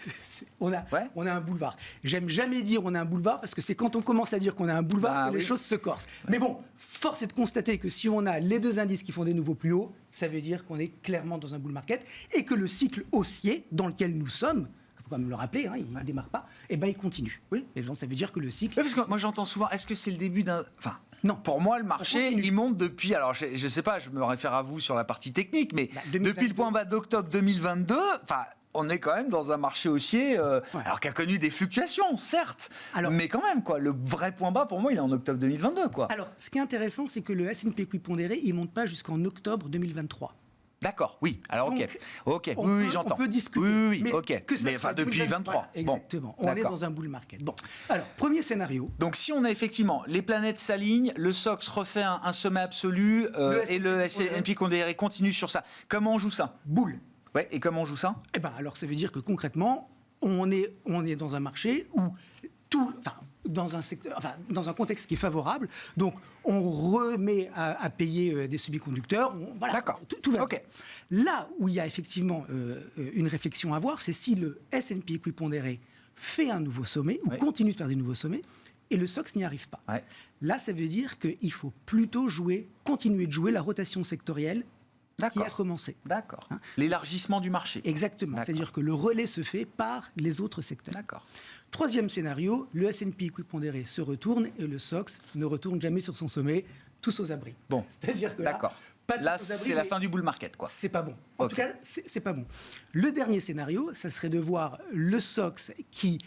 On a un boulevard. J'aime jamais dire on a un boulevard parce que c'est quand on commence à dire qu'on a un boulevard que les choses se corsent. Mais bon, force est de constater que si on a les deux indices qui font des nouveaux plus hauts, ça veut dire qu'on est clairement dans un bull market et que le cycle haussier dans lequel nous sommes, il faut quand même le rappeler, il ne démarre pas, et ben il continue. Oui. Et donc ça veut dire que le cycle... Oui, parce que moi j'entends souvent, est-ce que c'est le début d'un... Enfin, non. Pour moi, le marché, il monte depuis... Alors, je ne sais pas, je me réfère à vous sur la partie technique, mais depuis le point bas d'octobre 2022... Enfin, on est quand même dans un marché haussier, alors qui a connu des fluctuations, certes, mais quand même, quoi. Le vrai point bas, pour moi, il est en octobre 2022, quoi. Alors, ce qui est intéressant, c'est que le S&P équipondéré, il ne monte pas jusqu'en octobre 2023. D'accord, oui. Alors, donc, ok, oui, j'entends. On peut discuter. Oui, mais ok. Mais enfin, depuis 2023. Voilà, exactement. On est dans un bull market. Bon, alors, premier scénario. Donc, si on a effectivement les planètes s'alignent, le SOX refait un sommet absolu et le S&P équipondéré continue sur ça. Comment on joue ça? Boule. Ouais, et comment on joue ça? Eh ben, alors, ça veut dire que concrètement, on est dans un marché où dans un contexte qui est favorable, donc on remet à payer des semi-conducteurs. Voilà, d'accord. Tout va bien. Là où il y a effectivement une réflexion à avoir, c'est si le S&P équipondéré fait un nouveau sommet ou continue de faire des nouveaux sommets et le SOX n'y arrive pas. Ouais. Là, ça veut dire qu'il faut plutôt continuer de jouer la rotation sectorielle qui a commencé. D'accord. L'élargissement du marché. Exactement. C'est-à-dire que le relais se fait par les autres secteurs. D'accord. Troisième scénario, le S&P équipondéré se retourne et le SOX ne retourne jamais sur son sommet, tous aux abris. Bon. C'est-à-dire que là, c'est la fin du bull market, quoi. C'est pas bon. En tout cas, c'est pas bon. Le dernier scénario, ça serait de voir le SOX qui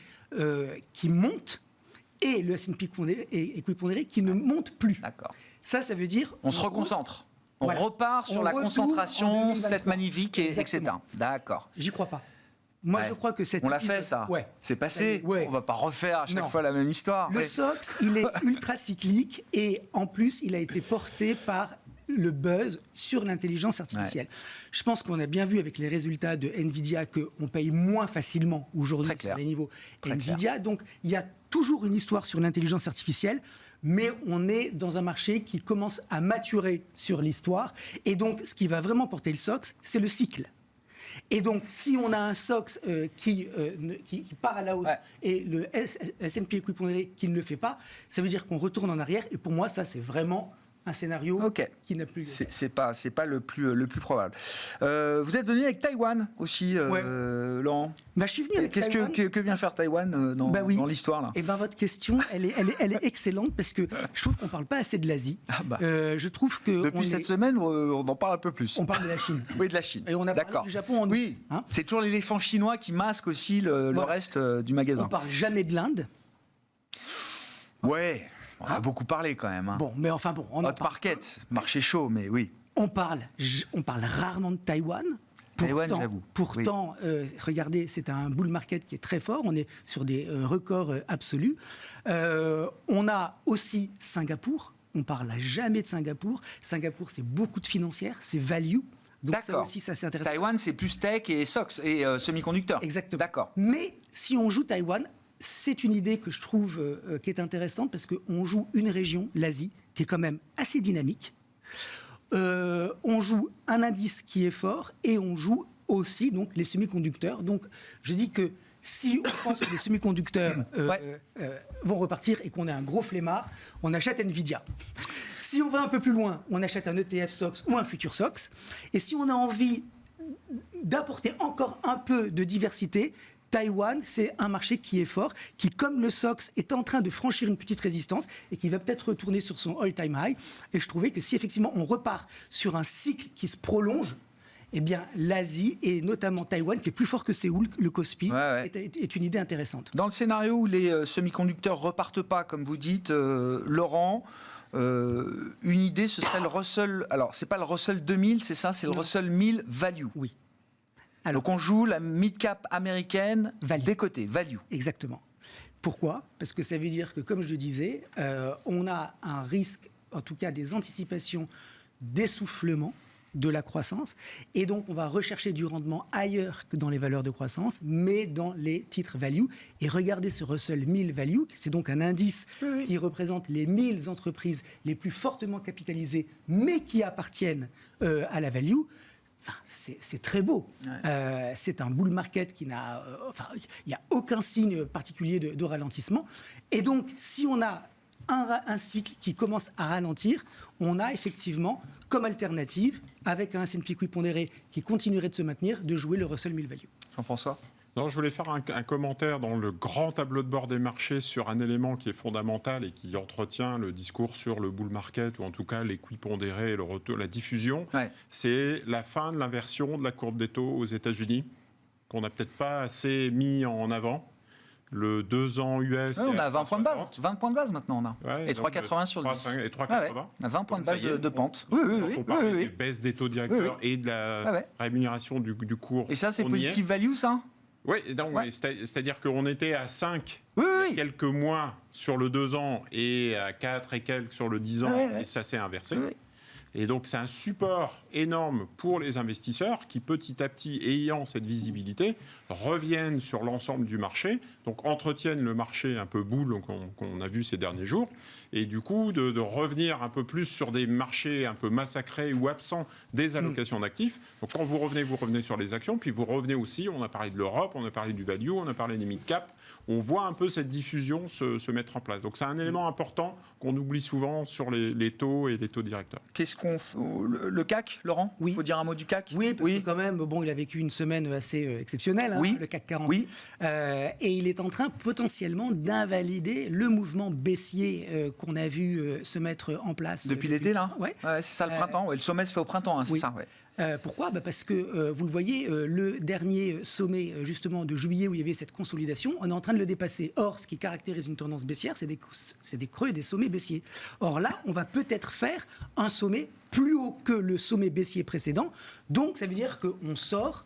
monte et le S&P équipondéré qui ne monte plus. D'accord. Ça veut dire... On se reconcentre. On repart sur la concentration, cette magnifique, etc. D'accord. J'y crois pas. Moi, je crois que on l'a fait, ça. C'est passé. On ne va pas refaire à chaque fois la même histoire. Le SOX, il est ultra cyclique et en plus, il a été porté par le buzz sur l'intelligence artificielle. Je pense qu'on a bien vu avec les résultats de Nvidia qu'on paye moins facilement aujourd'hui sur les niveaux Nvidia. Donc, il y a toujours une histoire sur l'intelligence artificielle. Mais on est dans un marché qui commence à maturer sur l'histoire. Et donc, ce qui va vraiment porter le SOX, c'est le cycle. Et donc, si on a un SOX qui part à la hausse et le S&P équipondéré qui ne le fait pas, ça veut dire qu'on retourne en arrière. Et pour moi, ça, c'est vraiment un scénario qui n'a plus... C'est pas le plus probable. Vous êtes venu avec Taïwan aussi, Laurent. Je suis venu avec Taïwan. Que vient faire Taïwan dans l'histoire là? Et votre question, elle est excellente parce que je trouve qu'on ne parle pas assez de l'Asie. Je trouve que depuis cette semaine, on en parle un peu plus. On parle de la Chine. Oui, de la Chine. Et on a parlé du Japon en août. Oui, c'est toujours l'éléphant chinois qui masque aussi le reste du magasin. On ne parle jamais de l'Inde. Ouais. On a beaucoup parlé quand même. Bon, mais enfin bon. Hot market, marché chaud, mais oui. On parle rarement de Taïwan. Pourtant, regardez, c'est un bull market qui est très fort. On est sur des records absolus. On a aussi Singapour. On ne parle jamais de Singapour. Singapour, c'est beaucoup de financières, c'est value. Donc ça aussi, ça c'est intéressant. Taïwan, c'est plus tech et SOX et semi-conducteurs. Exactement. D'accord. Mais si on joue Taïwan, c'est une idée que je trouve qui est intéressante parce qu'on joue une région, l'Asie, qui est quand même assez dynamique. On joue un indice qui est fort et on joue aussi donc, les semi-conducteurs. Donc je dis que si on pense que les semi-conducteurs vont repartir et qu'on a un gros flemmard, on achète Nvidia. Si on va un peu plus loin, on achète un ETF SOX ou un futur SOX. Et si on a envie d'apporter encore un peu de diversité, Taïwan, c'est un marché qui est fort, qui, comme le SOX, est en train de franchir une petite résistance et qui va peut-être retourner sur son all-time high. Et je trouvais que si effectivement on repart sur un cycle qui se prolonge, eh bien l'Asie et notamment Taïwan, qui est plus fort que Séoul, le KOSPI, est une idée intéressante. Dans le scénario où les semi-conducteurs repartent pas, comme vous dites, Laurent, une idée, ce serait le Russell. Alors, c'est pas le Russell 2000, c'est ça, c'est le Russell 1000 Value. Oui. Alors, donc on joue la mid-cap américaine des côtés, value. Exactement. Pourquoi ? Parce que ça veut dire que, comme je le disais, on a un risque, en tout cas des anticipations d'essoufflement de la croissance, et donc on va rechercher du rendement ailleurs que dans les valeurs de croissance, mais dans les titres value. Et regardez ce Russell 1000 Value, c'est donc un indice qui représente les 1000 entreprises les plus fortement capitalisées, mais qui appartiennent à la value. Enfin, c'est très beau. Ouais. C'est un bull market qui n'a... il n'y a aucun signe particulier de ralentissement. Et donc, si on a un cycle qui commence à ralentir, on a effectivement, comme alternative, avec un S&P Quick pondéré qui continuerait de se maintenir, de jouer le Russell 1000 Value. Jean-François ? Non, je voulais faire un commentaire dans le grand tableau de bord des marchés sur un élément qui est fondamental et qui entretient le discours sur le bull market, ou en tout cas les quick pondérés et le retour, la diffusion. Ouais. C'est la fin de l'inversion de la courbe des taux aux États-Unis, qu'on n'a peut-être pas assez mis en avant. Le 2 ans US... on a 20 points de base. 20 points de base maintenant, on a. Ouais, et 3,80 sur le 10. Et 3,80. On a 20 points de base de pente. On parle des baisses des taux directeurs et de la rémunération du cours. Et ça, c'est positive value, ça ? Oui, c'est-à-dire qu'on était à 5 il y a quelques mois sur le 2 ans et à 4 et quelques sur le 10 ans, et ça s'est inversé. Et donc, c'est un support énorme pour les investisseurs qui, petit à petit, ayant cette visibilité, reviennent sur l'ensemble du marché, donc entretiennent le marché un peu boule qu'on a vu ces derniers jours, et du coup, de revenir un peu plus sur des marchés un peu massacrés ou absents des allocations d'actifs. Donc, quand vous revenez sur les actions, puis vous revenez aussi, on a parlé de l'Europe, on a parlé du value, on a parlé des mid-cap, on voit un peu cette diffusion se mettre en place. Donc, c'est un élément important qu'on oublie souvent sur les taux et les taux directeurs. Qu'est-ce qu'on fait ? Le CAC, Laurent ? Oui. Il faut dire un mot du CAC ? Oui, parce que quand même, il a vécu une semaine assez exceptionnelle, le CAC 40. Oui. Et il est en train potentiellement d'invalider le mouvement baissier qu'on a vu se mettre en place. Depuis l'été, là ? Ouais. C'est ça le printemps. Le sommet se fait au printemps, c'est ça. Pourquoi ? Parce que, vous le voyez, le dernier sommet justement de juillet où il y avait cette consolidation, on est en train de le dépasser. Or, ce qui caractérise une tendance baissière, c'est des creux et des sommets baissiers. Or là, on va peut-être faire un sommet plus haut que le sommet baissier précédent. Donc, ça veut dire qu'on sort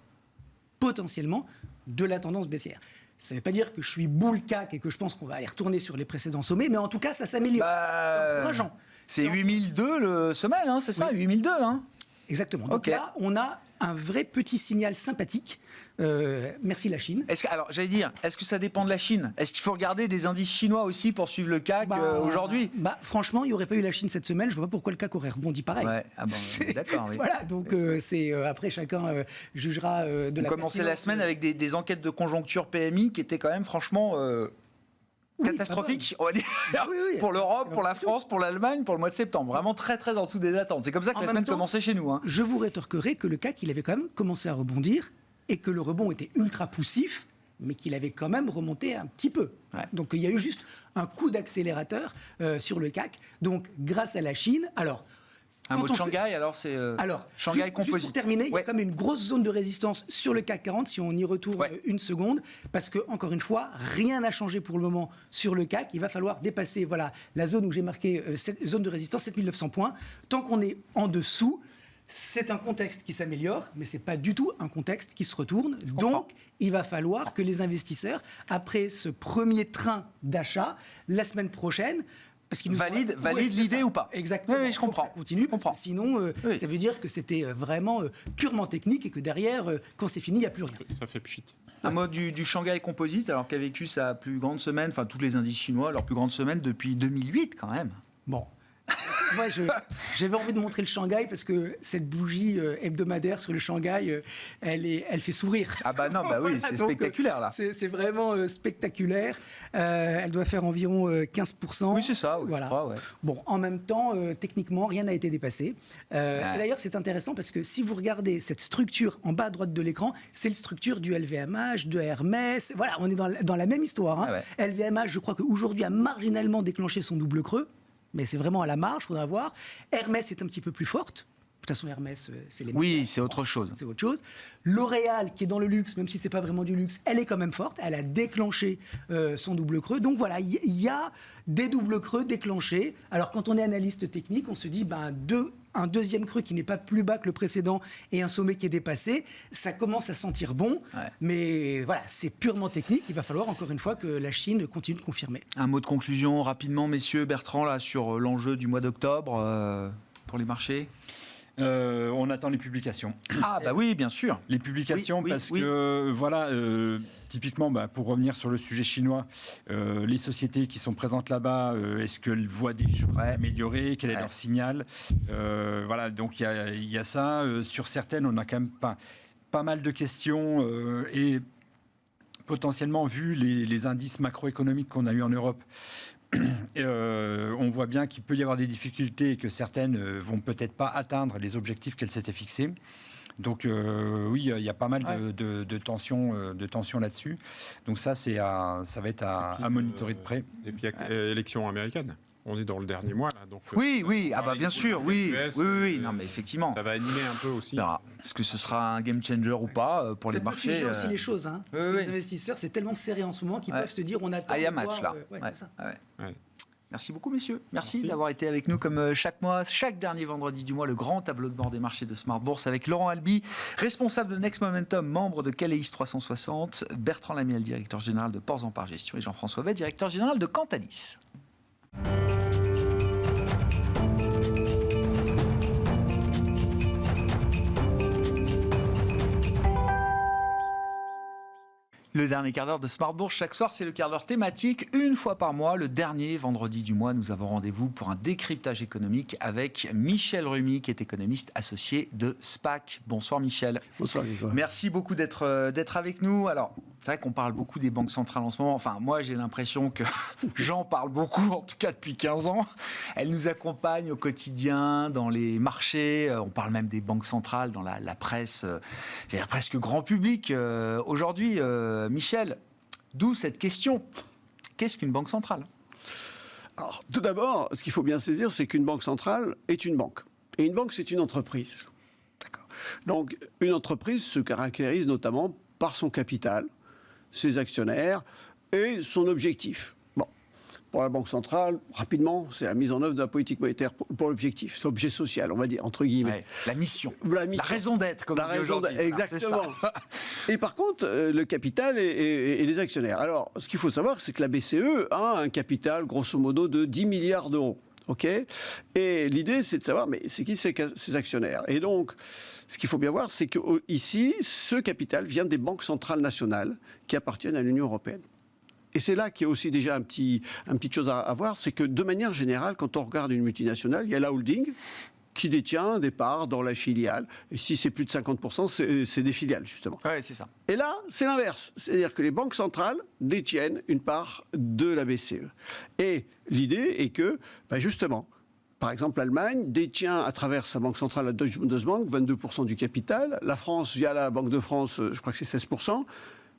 potentiellement de la tendance baissière. Ça ne veut pas dire que je suis bull CAC et que je pense qu'on va aller retourner sur les précédents sommets, mais en tout cas, ça s'améliore. C'est encourageant. C'est 8002 le sommet, c'est ça, 8002. Exactement. Donc là, on a un vrai petit signal sympathique. Merci la Chine. Alors, j'allais dire, est-ce que ça dépend de la Chine ? Est-ce qu'il faut regarder des indices chinois aussi pour suivre le CAC aujourd'hui ? Franchement, il n'y aurait pas eu la Chine cette semaine. Je ne vois pas pourquoi le CAC aurait rebondi pareil. D'accord. Oui. Voilà, donc après, chacun jugera de la pertinence. On commençait la semaine avec des enquêtes de conjoncture PMI qui étaient quand même franchement... catastrophique, on va dire, pour l'Europe, pour la France, pour l'Allemagne, pour le mois de septembre. Vraiment très, très en dessous des attentes. C'est comme ça que la semaine commençait chez nous. Je vous rétorquerai que le CAC, il avait quand même commencé à rebondir et que le rebond était ultra poussif, mais qu'il avait quand même remonté un petit peu. Donc, il y a eu juste un coup d'accélérateur sur le CAC. Donc, grâce à la Chine. Alors, un mot de Shanghai, alors c'est Shanghai Composite. Juste pour terminer, il y a quand même une grosse zone de résistance sur le CAC 40, si on y retourne une seconde, parce que, encore une fois, rien n'a changé pour le moment sur le CAC. Il va falloir dépasser la zone où j'ai marqué cette zone de résistance, 7900 points. Tant qu'on est en dessous, c'est un contexte qui s'améliore, mais ce n'est pas du tout un contexte qui se retourne. Donc, il va falloir que les investisseurs, après ce premier train d'achat, la semaine prochaine, Parce qu'il nous valide c'est l'idée ça. ou pas. Exactement. Oui, je comprends. Ça continue, parce que sinon, Oui. ça veut dire que c'était vraiment purement technique et que derrière, quand c'est fini, il n'y a plus rien. Ça fait pchit. Un mot du Shanghai Composite, alors qu'a vécu sa plus grande semaine, enfin tous les indices chinois, leur plus grande semaine depuis 2008 quand même. Bon. Moi, j'avais envie de montrer le Shanghai parce que cette bougie hebdomadaire sur le Shanghai, elle fait sourire. Ah bah non, bah oui, c'est Donc, spectaculaire là. C'est vraiment spectaculaire. Elle doit faire environ 15%. Oui, c'est ça, oui, Voilà. je crois, ouais. Bon, en même temps, techniquement, rien n'a été dépassé. Et d'ailleurs, c'est intéressant parce que si vous regardez cette structure en bas à droite de l'écran, c'est la structure du LVMH, de Hermès. Voilà, on est dans la même histoire. Hein. Ah ouais. LVMH, je crois qu'aujourd'hui, a marginalement déclenché son double creux. Mais c'est vraiment à la marge, il faudra voir. Hermès est un petit peu plus forte. De toute façon, Hermès, c'est les Oui, meilleurs. c'est autre chose. C'est autre chose. L'Oréal, qui est dans le luxe, même si c'est pas vraiment du luxe, elle est quand même forte. Elle a déclenché son double creux. Donc voilà, il y a des doubles creux déclenchés. Alors quand on est analyste technique, on se dit un deuxième creux qui n'est pas plus bas que le précédent et un sommet qui est dépassé, ça commence à sentir bon. Ouais. Mais voilà, c'est purement technique. Il va falloir encore une fois que la Chine continue de confirmer. Un mot de conclusion rapidement, messieurs. Bertrand, là, sur l'enjeu du mois d'octobre pour les marchés. On attend les publications. Ah bah oui, bien sûr. Les publications, Oui, parce oui. que, voilà, typiquement, pour revenir sur le sujet chinois, les sociétés qui sont présentes là-bas, est-ce qu'elles voient des choses améliorées? Quel est leur signal? Voilà, donc il y a ça. Sur certaines, on a quand même pas mal de questions et potentiellement, vu les indices macroéconomiques qu'on a eu en Europe, on voit bien qu'il peut y avoir des difficultés et que certaines vont peut-être pas atteindre les objectifs qu'elles s'étaient fixés. Donc oui, il y a pas mal de tensions là-dessus. Donc ça va être à monitorer de près. Et puis, élection américaine. On est dans le dernier mois, là. Donc, Oui, ah bah bien sûr, oui. Oui, non mais effectivement. Ça va animer un peu aussi. On verra. Est-ce que ce sera un game changer ou pas pour les Ça peut marchés figer aussi les choses. Hein, parce que oui. les investisseurs, c'est tellement serré en ce moment qu'ils Ouais. peuvent se dire on attend. Ah, il y a de match voir, là. c'est ça. Ouais. Merci beaucoup, messieurs. Merci Merci. d'avoir été avec nous comme chaque mois, chaque dernier vendredi du mois, le grand tableau de bord des marchés de Smart Bourse avec Laurent Albi, responsable de Next Momentum, membre de Caleis 360, Bertrand Lamiel, directeur général de Ports en Par Gestion et Jean-François Bay, directeur général de Cantalis. Le dernier quart d'heure de Smart Bourse, chaque soir, c'est le quart d'heure thématique. Une fois par mois, le dernier vendredi du mois, nous avons rendez-vous pour un décryptage économique avec Michel Rumi, qui est économiste associé de SPAC. Bonsoir Michel. Bonsoir Grégoire. Merci beaucoup d'être avec nous. Alors, c'est vrai qu'on parle beaucoup des banques centrales en ce moment. Enfin, moi, j'ai l'impression que j'en parle beaucoup, en tout cas depuis 15 ans. Elles nous accompagnent au quotidien dans les marchés. On parle même des banques centrales dans la presse, presque grand public. Aujourd'hui, Michel, d'où cette question? Qu'est-ce qu'une banque centrale? Alors, tout d'abord, ce qu'il faut bien saisir, c'est qu'une banque centrale est une banque. Et une banque, c'est une entreprise. D'accord. Donc, une entreprise se caractérise notamment par son capital, ses actionnaires et son objectif. Bon, pour la Banque centrale, rapidement, c'est la mise en œuvre de la politique monétaire pour l'objectif, c'est l'objet social, on va dire, entre guillemets. Ouais, la mission. La raison d'être, comme on dit aujourd'hui. Exactement. Et par contre, le capital et les actionnaires. Alors, ce qu'il faut savoir, c'est que la BCE a un capital, grosso modo, de 10 milliards d'euros. OK ? Et l'idée, c'est de savoir, mais c'est qui ces actionnaires? Et donc, ce qu'il faut bien voir, c'est qu'ici, ce capital vient des banques centrales nationales qui appartiennent à l'Union européenne. Et c'est là qu'il y a aussi déjà une petite chose à voir, c'est que de manière générale, quand on regarde une multinationale, il y a la holding qui détient des parts dans la filiale. Et si c'est plus de 50%, c'est des filiales, justement. Oui, c'est ça. Et là, c'est l'inverse. C'est-à-dire que les banques centrales détiennent une part de la BCE. Et l'idée est que, justement, par exemple, l'Allemagne détient à travers sa banque centrale, la Deutsche Bundesbank, 22% du capital. La France, via la Banque de France, je crois que c'est 16%.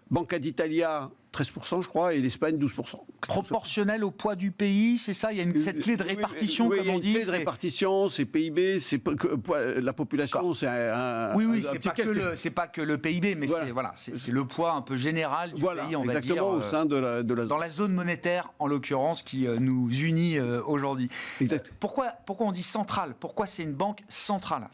Banca d'Italia, 13%, je crois, et l'Espagne, 12%. Proportionnel au poids du pays, c'est ça? Il y a cette clé de répartition, oui, comme on dit. Il y a une clé de répartition, c'est PIB, c'est la population, c'est un. Oui, c'est pas que le PIB, mais c'est le poids un peu général du pays, on va dire. Exactement, au sein de la zone. Dans la zone monétaire, en l'occurrence, qui nous unit aujourd'hui. Exact. Pourquoi on dit centrale? Pourquoi c'est une banque centrale?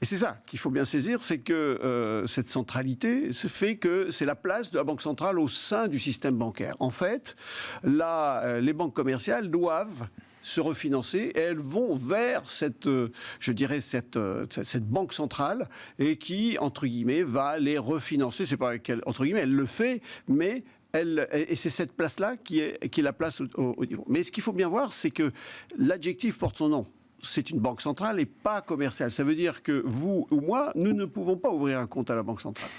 Et c'est ça qu'il faut bien saisir, c'est que cette centralité se fait que c'est la place de la banque centrale au sein du système bancaire. En fait, les banques commerciales doivent se refinancer et elles vont vers cette banque centrale et qui, entre guillemets, va les refinancer. C'est pas qu'elle, entre guillemets, elle le fait, mais et c'est cette place-là qui est la place au niveau. Mais ce qu'il faut bien voir, c'est que l'adjectif porte son nom. C'est une banque centrale et pas commerciale. Ça veut dire que vous ou moi, nous ne pouvons pas ouvrir un compte à la banque centrale.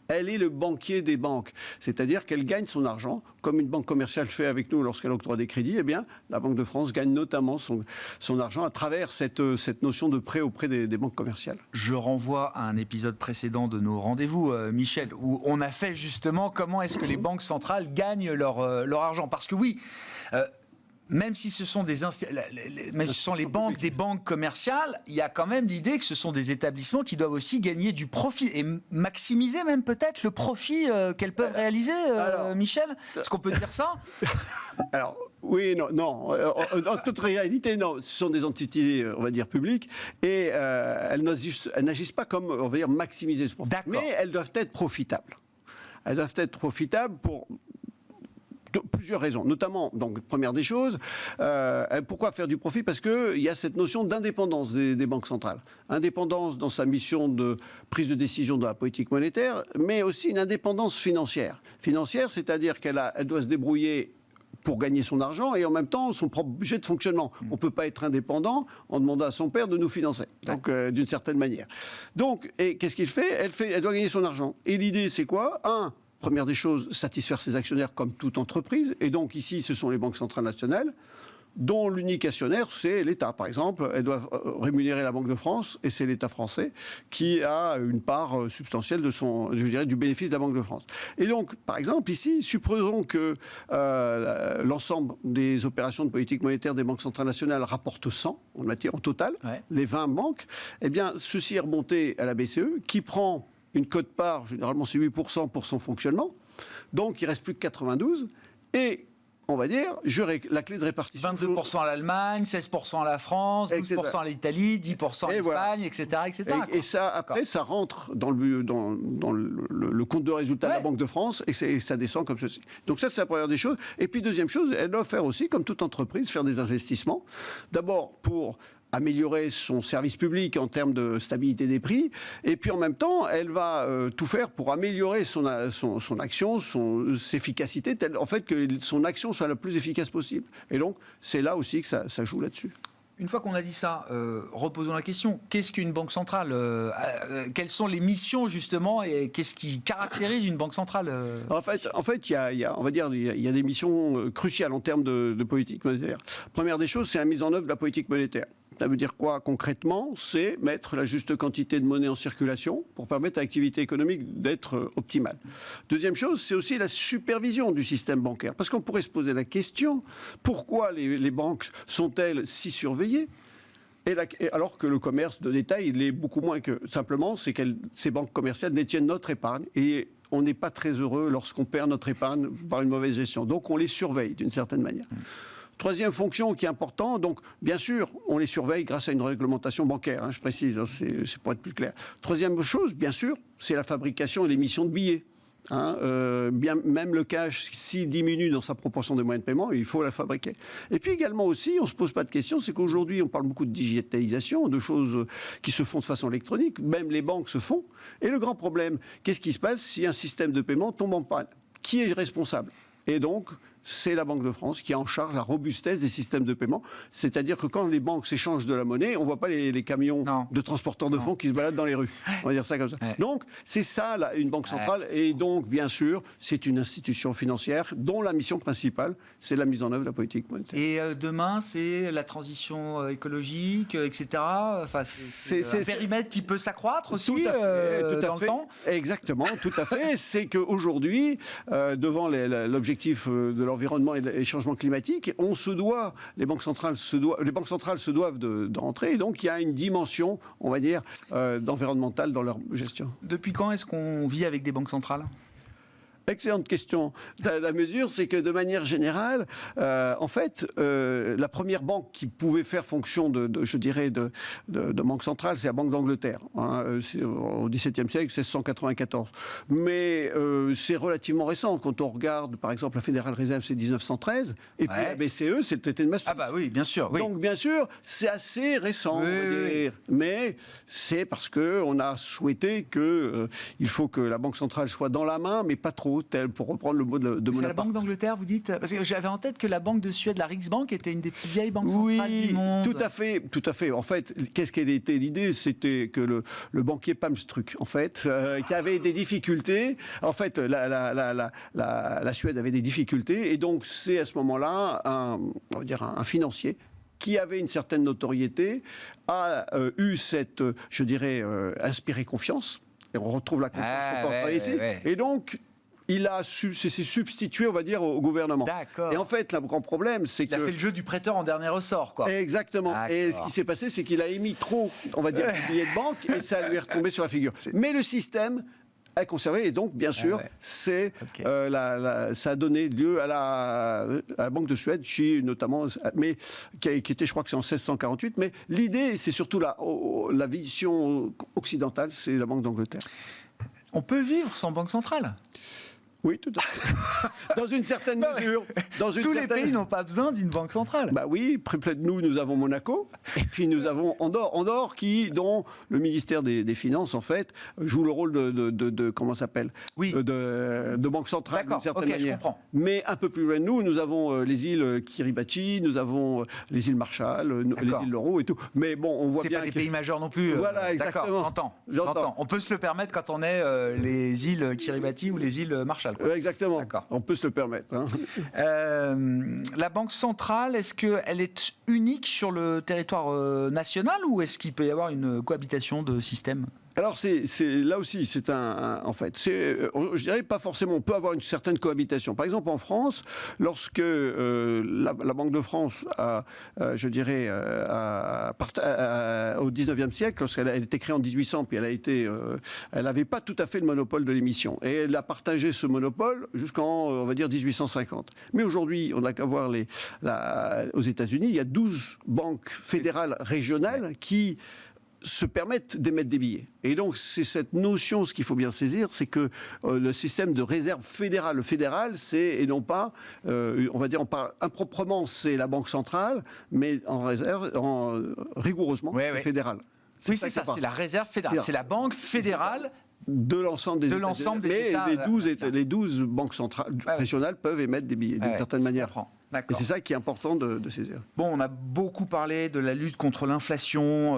Elle est le banquier des banques, c'est-à-dire qu'elle gagne son argent, comme une banque commerciale fait avec nous lorsqu'elle octroie des crédits. Eh bien, la Banque de France gagne notamment son argent à travers cette notion de prêt auprès des banques commerciales. Je renvoie à un épisode précédent de nos rendez-vous, Michel, où on a fait justement comment est-ce que les banques centrales gagnent leur argent. Parce que oui... même si ce sont les banques des banques commerciales, il y a quand même l'idée que ce sont des établissements qui doivent aussi gagner du profit et maximiser même peut-être le profit qu'elles peuvent réaliser, Michel. Est-ce qu'on peut dire ça? Alors, oui, non. En toute réalité, non. Ce sont des entités, on va dire, publiques et elles n'agissent pas comme, on va dire, maximiser ce profit. D'accord. Mais elles doivent être profitables. Elles doivent être profitables pour plusieurs raisons, notamment, donc première des choses, pourquoi faire du profit? Parce qu'il y a cette notion d'indépendance des banques centrales. Indépendance dans sa mission de prise de décision de la politique monétaire, mais aussi une indépendance financière. Financière, c'est-à-dire qu'elle doit se débrouiller pour gagner son argent et en même temps son propre budget de fonctionnement. On ne peut pas être indépendant en demandant à son père de nous financer, donc d'une certaine manière. Donc, et qu'est-ce qu'il fait? Elle doit gagner son argent. Et l'idée, c'est quoi? Première des choses, satisfaire ses actionnaires comme toute entreprise. Et donc ici, ce sont les banques centrales nationales, dont l'unique actionnaire, c'est l'État. Par exemple, elles doivent rémunérer la Banque de France, et c'est l'État français qui a une part substantielle du bénéfice de la Banque de France. Et donc, par exemple, ici, supposons que l'ensemble des opérations de politique monétaire des banques centrales nationales rapportent 100 en total, les 20 banques. Eh bien, ceci est remonté à la BCE, qui prend une quote-part, généralement c'est 8% pour son fonctionnement, donc il ne reste plus que 92, et on va dire, la clé de répartition... 22% à l'Allemagne, 16% à la France, 12% à l'Italie, 10% à l'Espagne, etc. Et ça, après, ça rentre dans le compte de résultat de la Banque de France, et ça descend comme ceci. Donc ça, c'est la première des choses. Et puis deuxième chose, elle doit faire aussi, comme toute entreprise, faire des investissements. D'abord pour améliorer son service public en termes de stabilité des prix, et puis en même temps, elle va tout faire pour améliorer son action, son efficacité, en fait que son action soit la plus efficace possible. Et donc, c'est là aussi que ça joue là-dessus. Une fois qu'on a dit ça, reposons la question. Qu'est-ce qu'une banque centrale? Quelles sont les missions justement et qu'est-ce qui caractérise une banque centrale? En fait, il y a des missions cruciales en termes de politique monétaire. Première des choses, c'est la mise en œuvre de la politique monétaire. Ça veut dire quoi concrètement? C'est mettre la juste quantité de monnaie en circulation pour permettre à l'activité économique d'être optimale. Deuxième chose, c'est aussi la supervision du système bancaire. Parce qu'on pourrait se poser la question, pourquoi les banques sont-elles si surveillées alors que le commerce de détail, il est beaucoup moins que... Simplement, c'est que ces banques commerciales détiennent notre épargne et on n'est pas très heureux lorsqu'on perd notre épargne par une mauvaise gestion. Donc on les surveille d'une certaine manière. Troisième fonction qui est importante, donc bien sûr, on les surveille grâce à une réglementation bancaire, je précise, c'est pour être plus clair. Troisième chose, bien sûr, c'est la fabrication et l'émission de billets. Même le cash, s'il diminue dans sa proportion de moyens de paiement, il faut la fabriquer. Et puis également aussi, on ne se pose pas de questions, c'est qu'aujourd'hui, on parle beaucoup de digitalisation, de choses qui se font de façon électronique, même les banques se font. Et le grand problème, qu'est-ce qui se passe si un système de paiement tombe en panne? Qui est responsable? Et donc, c'est la Banque de France qui a en charge la robustesse des systèmes de paiement. C'est-à-dire que quand les banques s'échangent de la monnaie, on ne voit pas les camions de transporteurs de fonds qui se baladent dans les rues. On va dire ça comme ça. Donc, c'est ça, une banque centrale. Et donc, bien sûr, c'est une institution financière dont la mission principale, c'est la mise en œuvre de la politique monétaire. Et demain, c'est la transition écologique, etc. Enfin, c'est un périmètre qui peut s'accroître aussi dans le temps. Exactement, tout à fait. C'est qu'aujourd'hui, devant l'objectif de l'environnement et les changements climatiques, les banques centrales se doivent d'entrer, et donc il y a une dimension, on va dire, d'environnementale dans leur gestion. Depuis quand est-ce qu'on vit avec des banques centrales ? Excellente question. La mesure, c'est que de manière générale, en fait, la première banque qui pouvait faire fonction de banque centrale, c'est la Banque d'Angleterre. Hein, au XVIIe siècle, c'est 1694. Mais c'est relativement récent. Quand on regarde, par exemple, la Fédérale Réserve, c'est 1913. Et puis la BCE, c'est le traité de Maastricht. Ah bah oui, bien sûr. Oui. Donc, bien sûr, c'est assez récent, Oui, on va dire. Mais c'est parce qu'on a souhaité qu'il faut que la Banque centrale soit dans la main, mais pas trop, tel, pour reprendre le mot de Bonaparte. C'est la Banque d'Angleterre, vous dites? Parce que j'avais en tête que la Banque de Suède, la Riksbank, était une des plus vieilles banques centrales du monde. Tout à fait, tout à fait. En fait, qu'est-ce qu'elle était l'idée? C'était que le banquier Palmstruck, en fait, qui avait des difficultés. En fait, la Suède avait des difficultés, et donc c'est à ce moment-là un financier qui avait une certaine notoriété, a eu cette, inspiré confiance. Et on retrouve la confiance qu'on peut employer ici. Et donc, il s'est substitué, on va dire, au gouvernement. D'accord. Et en fait, le grand problème, c'est Il a fait le jeu du prêteur en dernier ressort, quoi. Exactement. D'accord. Et ce qui s'est passé, c'est qu'il a émis trop, on va dire, de billets de banque, et ça lui est retombé sur la figure. Mais le système est conservé, et donc, bien sûr, ça a donné lieu à la Banque de Suède, notamment, mais qui était, je crois que c'est en 1648. Mais l'idée, c'est surtout la vision occidentale, c'est la Banque d'Angleterre. On peut vivre sans banque centrale? Oui, tout à fait. Dans une certaine mesure. Tous les pays n'ont pas besoin d'une banque centrale. Bah oui, près de nous avons Monaco, et puis nous avons Andorre. Andorre, dont le ministère des Finances, en fait, joue le rôle de comment ça s'appelle? Oui. De banque centrale, d'une certaine manière. Je comprends. Mais un peu plus loin de nous avons les îles Kiribati, nous avons les îles Marshall, les îles Loro et tout. Mais bon, on voit bien. C'est pas des pays majeurs non plus. Voilà, exactement. J'entends. On peut se le permettre quand on est les îles Kiribati ou les îles Marshall. Exactement. On peut se le permettre. Hein. La Banque centrale, est-ce qu'elle est unique sur le territoire national, ou est-ce qu'il peut y avoir une cohabitation de systèmes? Alors, là aussi, c'est en fait, je dirais pas forcément, on peut avoir une certaine cohabitation. Par exemple, en France, lorsque la Banque de France au 19e siècle, lorsqu'elle a été créée en 1800, puis elle n'avait pas tout à fait le monopole de l'émission. Et elle a partagé ce monopole jusqu'en, on va dire, 1850. Mais aujourd'hui, on n'a qu'à voir aux États-Unis, il y a 12 banques fédérales régionales qui se permettent d'émettre des billets. Et donc, c'est cette notion, ce qu'il faut bien saisir, c'est que le système de réserve fédérale, le fédéral, et non pas, on va dire, on parle improprement, c'est la Banque centrale, mais en réserve, rigoureusement, c'est fédéral. Oui, c'est ça, c'est la réserve fédérale. C'est la Banque fédérale de l'ensemble des États. Mais les 12 banques centrales régionales peuvent émettre des billets, d'une certaine manière. Et c'est ça qui est important de saisir. Bon, on a beaucoup parlé de la lutte contre l'inflation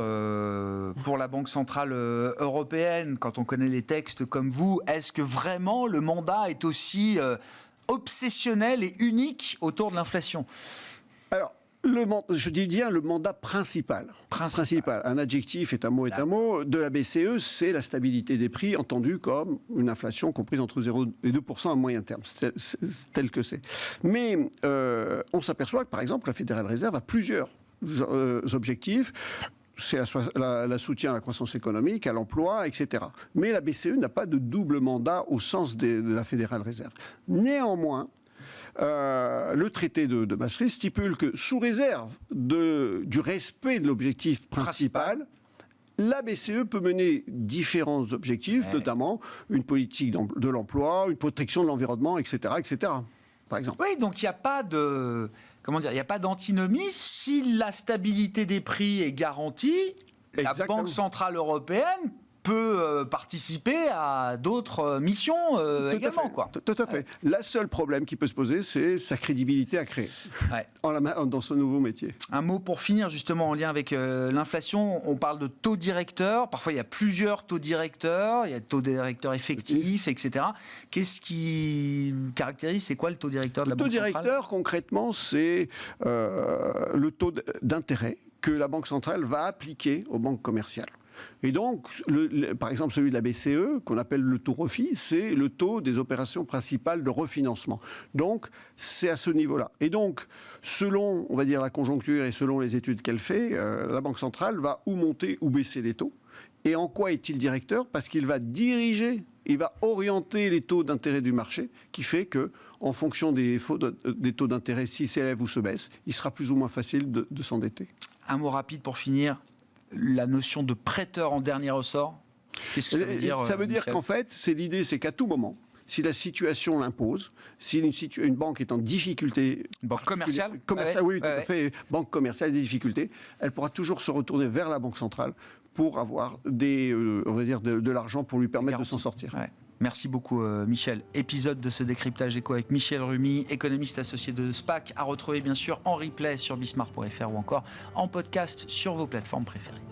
pour la Banque centrale européenne. Quand on connaît les textes comme vous, est-ce que vraiment le mandat est aussi obsessionnel et unique autour de l'inflation? Alors, je dis bien le mandat principal. Un adjectif est un mot de la BCE, c'est la stabilité des prix, entendue comme une inflation comprise entre 0 et 2% à moyen terme. C'est tel que c'est. Mais on s'aperçoit que, par exemple, la Fédérale Réserve a plusieurs objectifs. C'est la soutien à la croissance économique, à l'emploi, etc. Mais la BCE n'a pas de double mandat au sens de la Fédérale Réserve. Néanmoins, le traité de Maastricht stipule que, sous réserve du respect de l'objectif principal, la BCE peut mener différents objectifs, notamment une politique de l'emploi, une protection de l'environnement, etc., par exemple. Oui, donc il n'y a pas de... Comment dire, il n'y a pas d'antinomie. Si la stabilité des prix est garantie, la Banque centrale européenne peut participer à d'autres missions également. Tout à fait. Le seul problème qui peut se poser, c'est sa crédibilité à créer dans ce nouveau métier. Un mot pour finir, justement, en lien avec l'inflation. On parle de taux directeur. Parfois, il y a plusieurs taux directeurs. Il y a taux directeur effectif, etc. Qu'est-ce qui caractérise? C'est quoi le taux directeur de la Banque centrale? Le taux directeur, concrètement, c'est le taux d'intérêt que la Banque centrale va appliquer aux banques commerciales. Et donc, par exemple, celui de la BCE, qu'on appelle le taux refi, c'est le taux des opérations principales de refinancement. Donc, c'est à ce niveau-là. Et donc, selon, on va dire, la conjoncture et selon les études qu'elle fait, la Banque centrale va ou monter ou baisser les taux. Et en quoi est-il directeur? Parce qu'il va diriger, il va orienter les taux d'intérêt du marché, qui fait que, en fonction des taux d'intérêt, s'ils s'élèvent ou se baissent, il sera plus ou moins facile de s'endetter. Un mot rapide pour finir, la notion de prêteur en dernier ressort. Qu'est-ce que ça veut dire? Ça veut dire Michel qu'en fait, l'idée, c'est qu'à tout moment, si la situation l'impose, si une banque est en difficulté... Une banque commerciale Oui, tout à fait. Banque commerciale, des difficultés, elle pourra toujours se retourner vers la Banque centrale pour avoir on va dire de l'argent pour lui permettre de s'en sortir. Ouais. Merci beaucoup Michel. Épisode de ce décryptage éco avec Michel Rumi, économiste associé de SPAC, à retrouver bien sûr en replay sur bismart.fr ou encore en podcast sur vos plateformes préférées.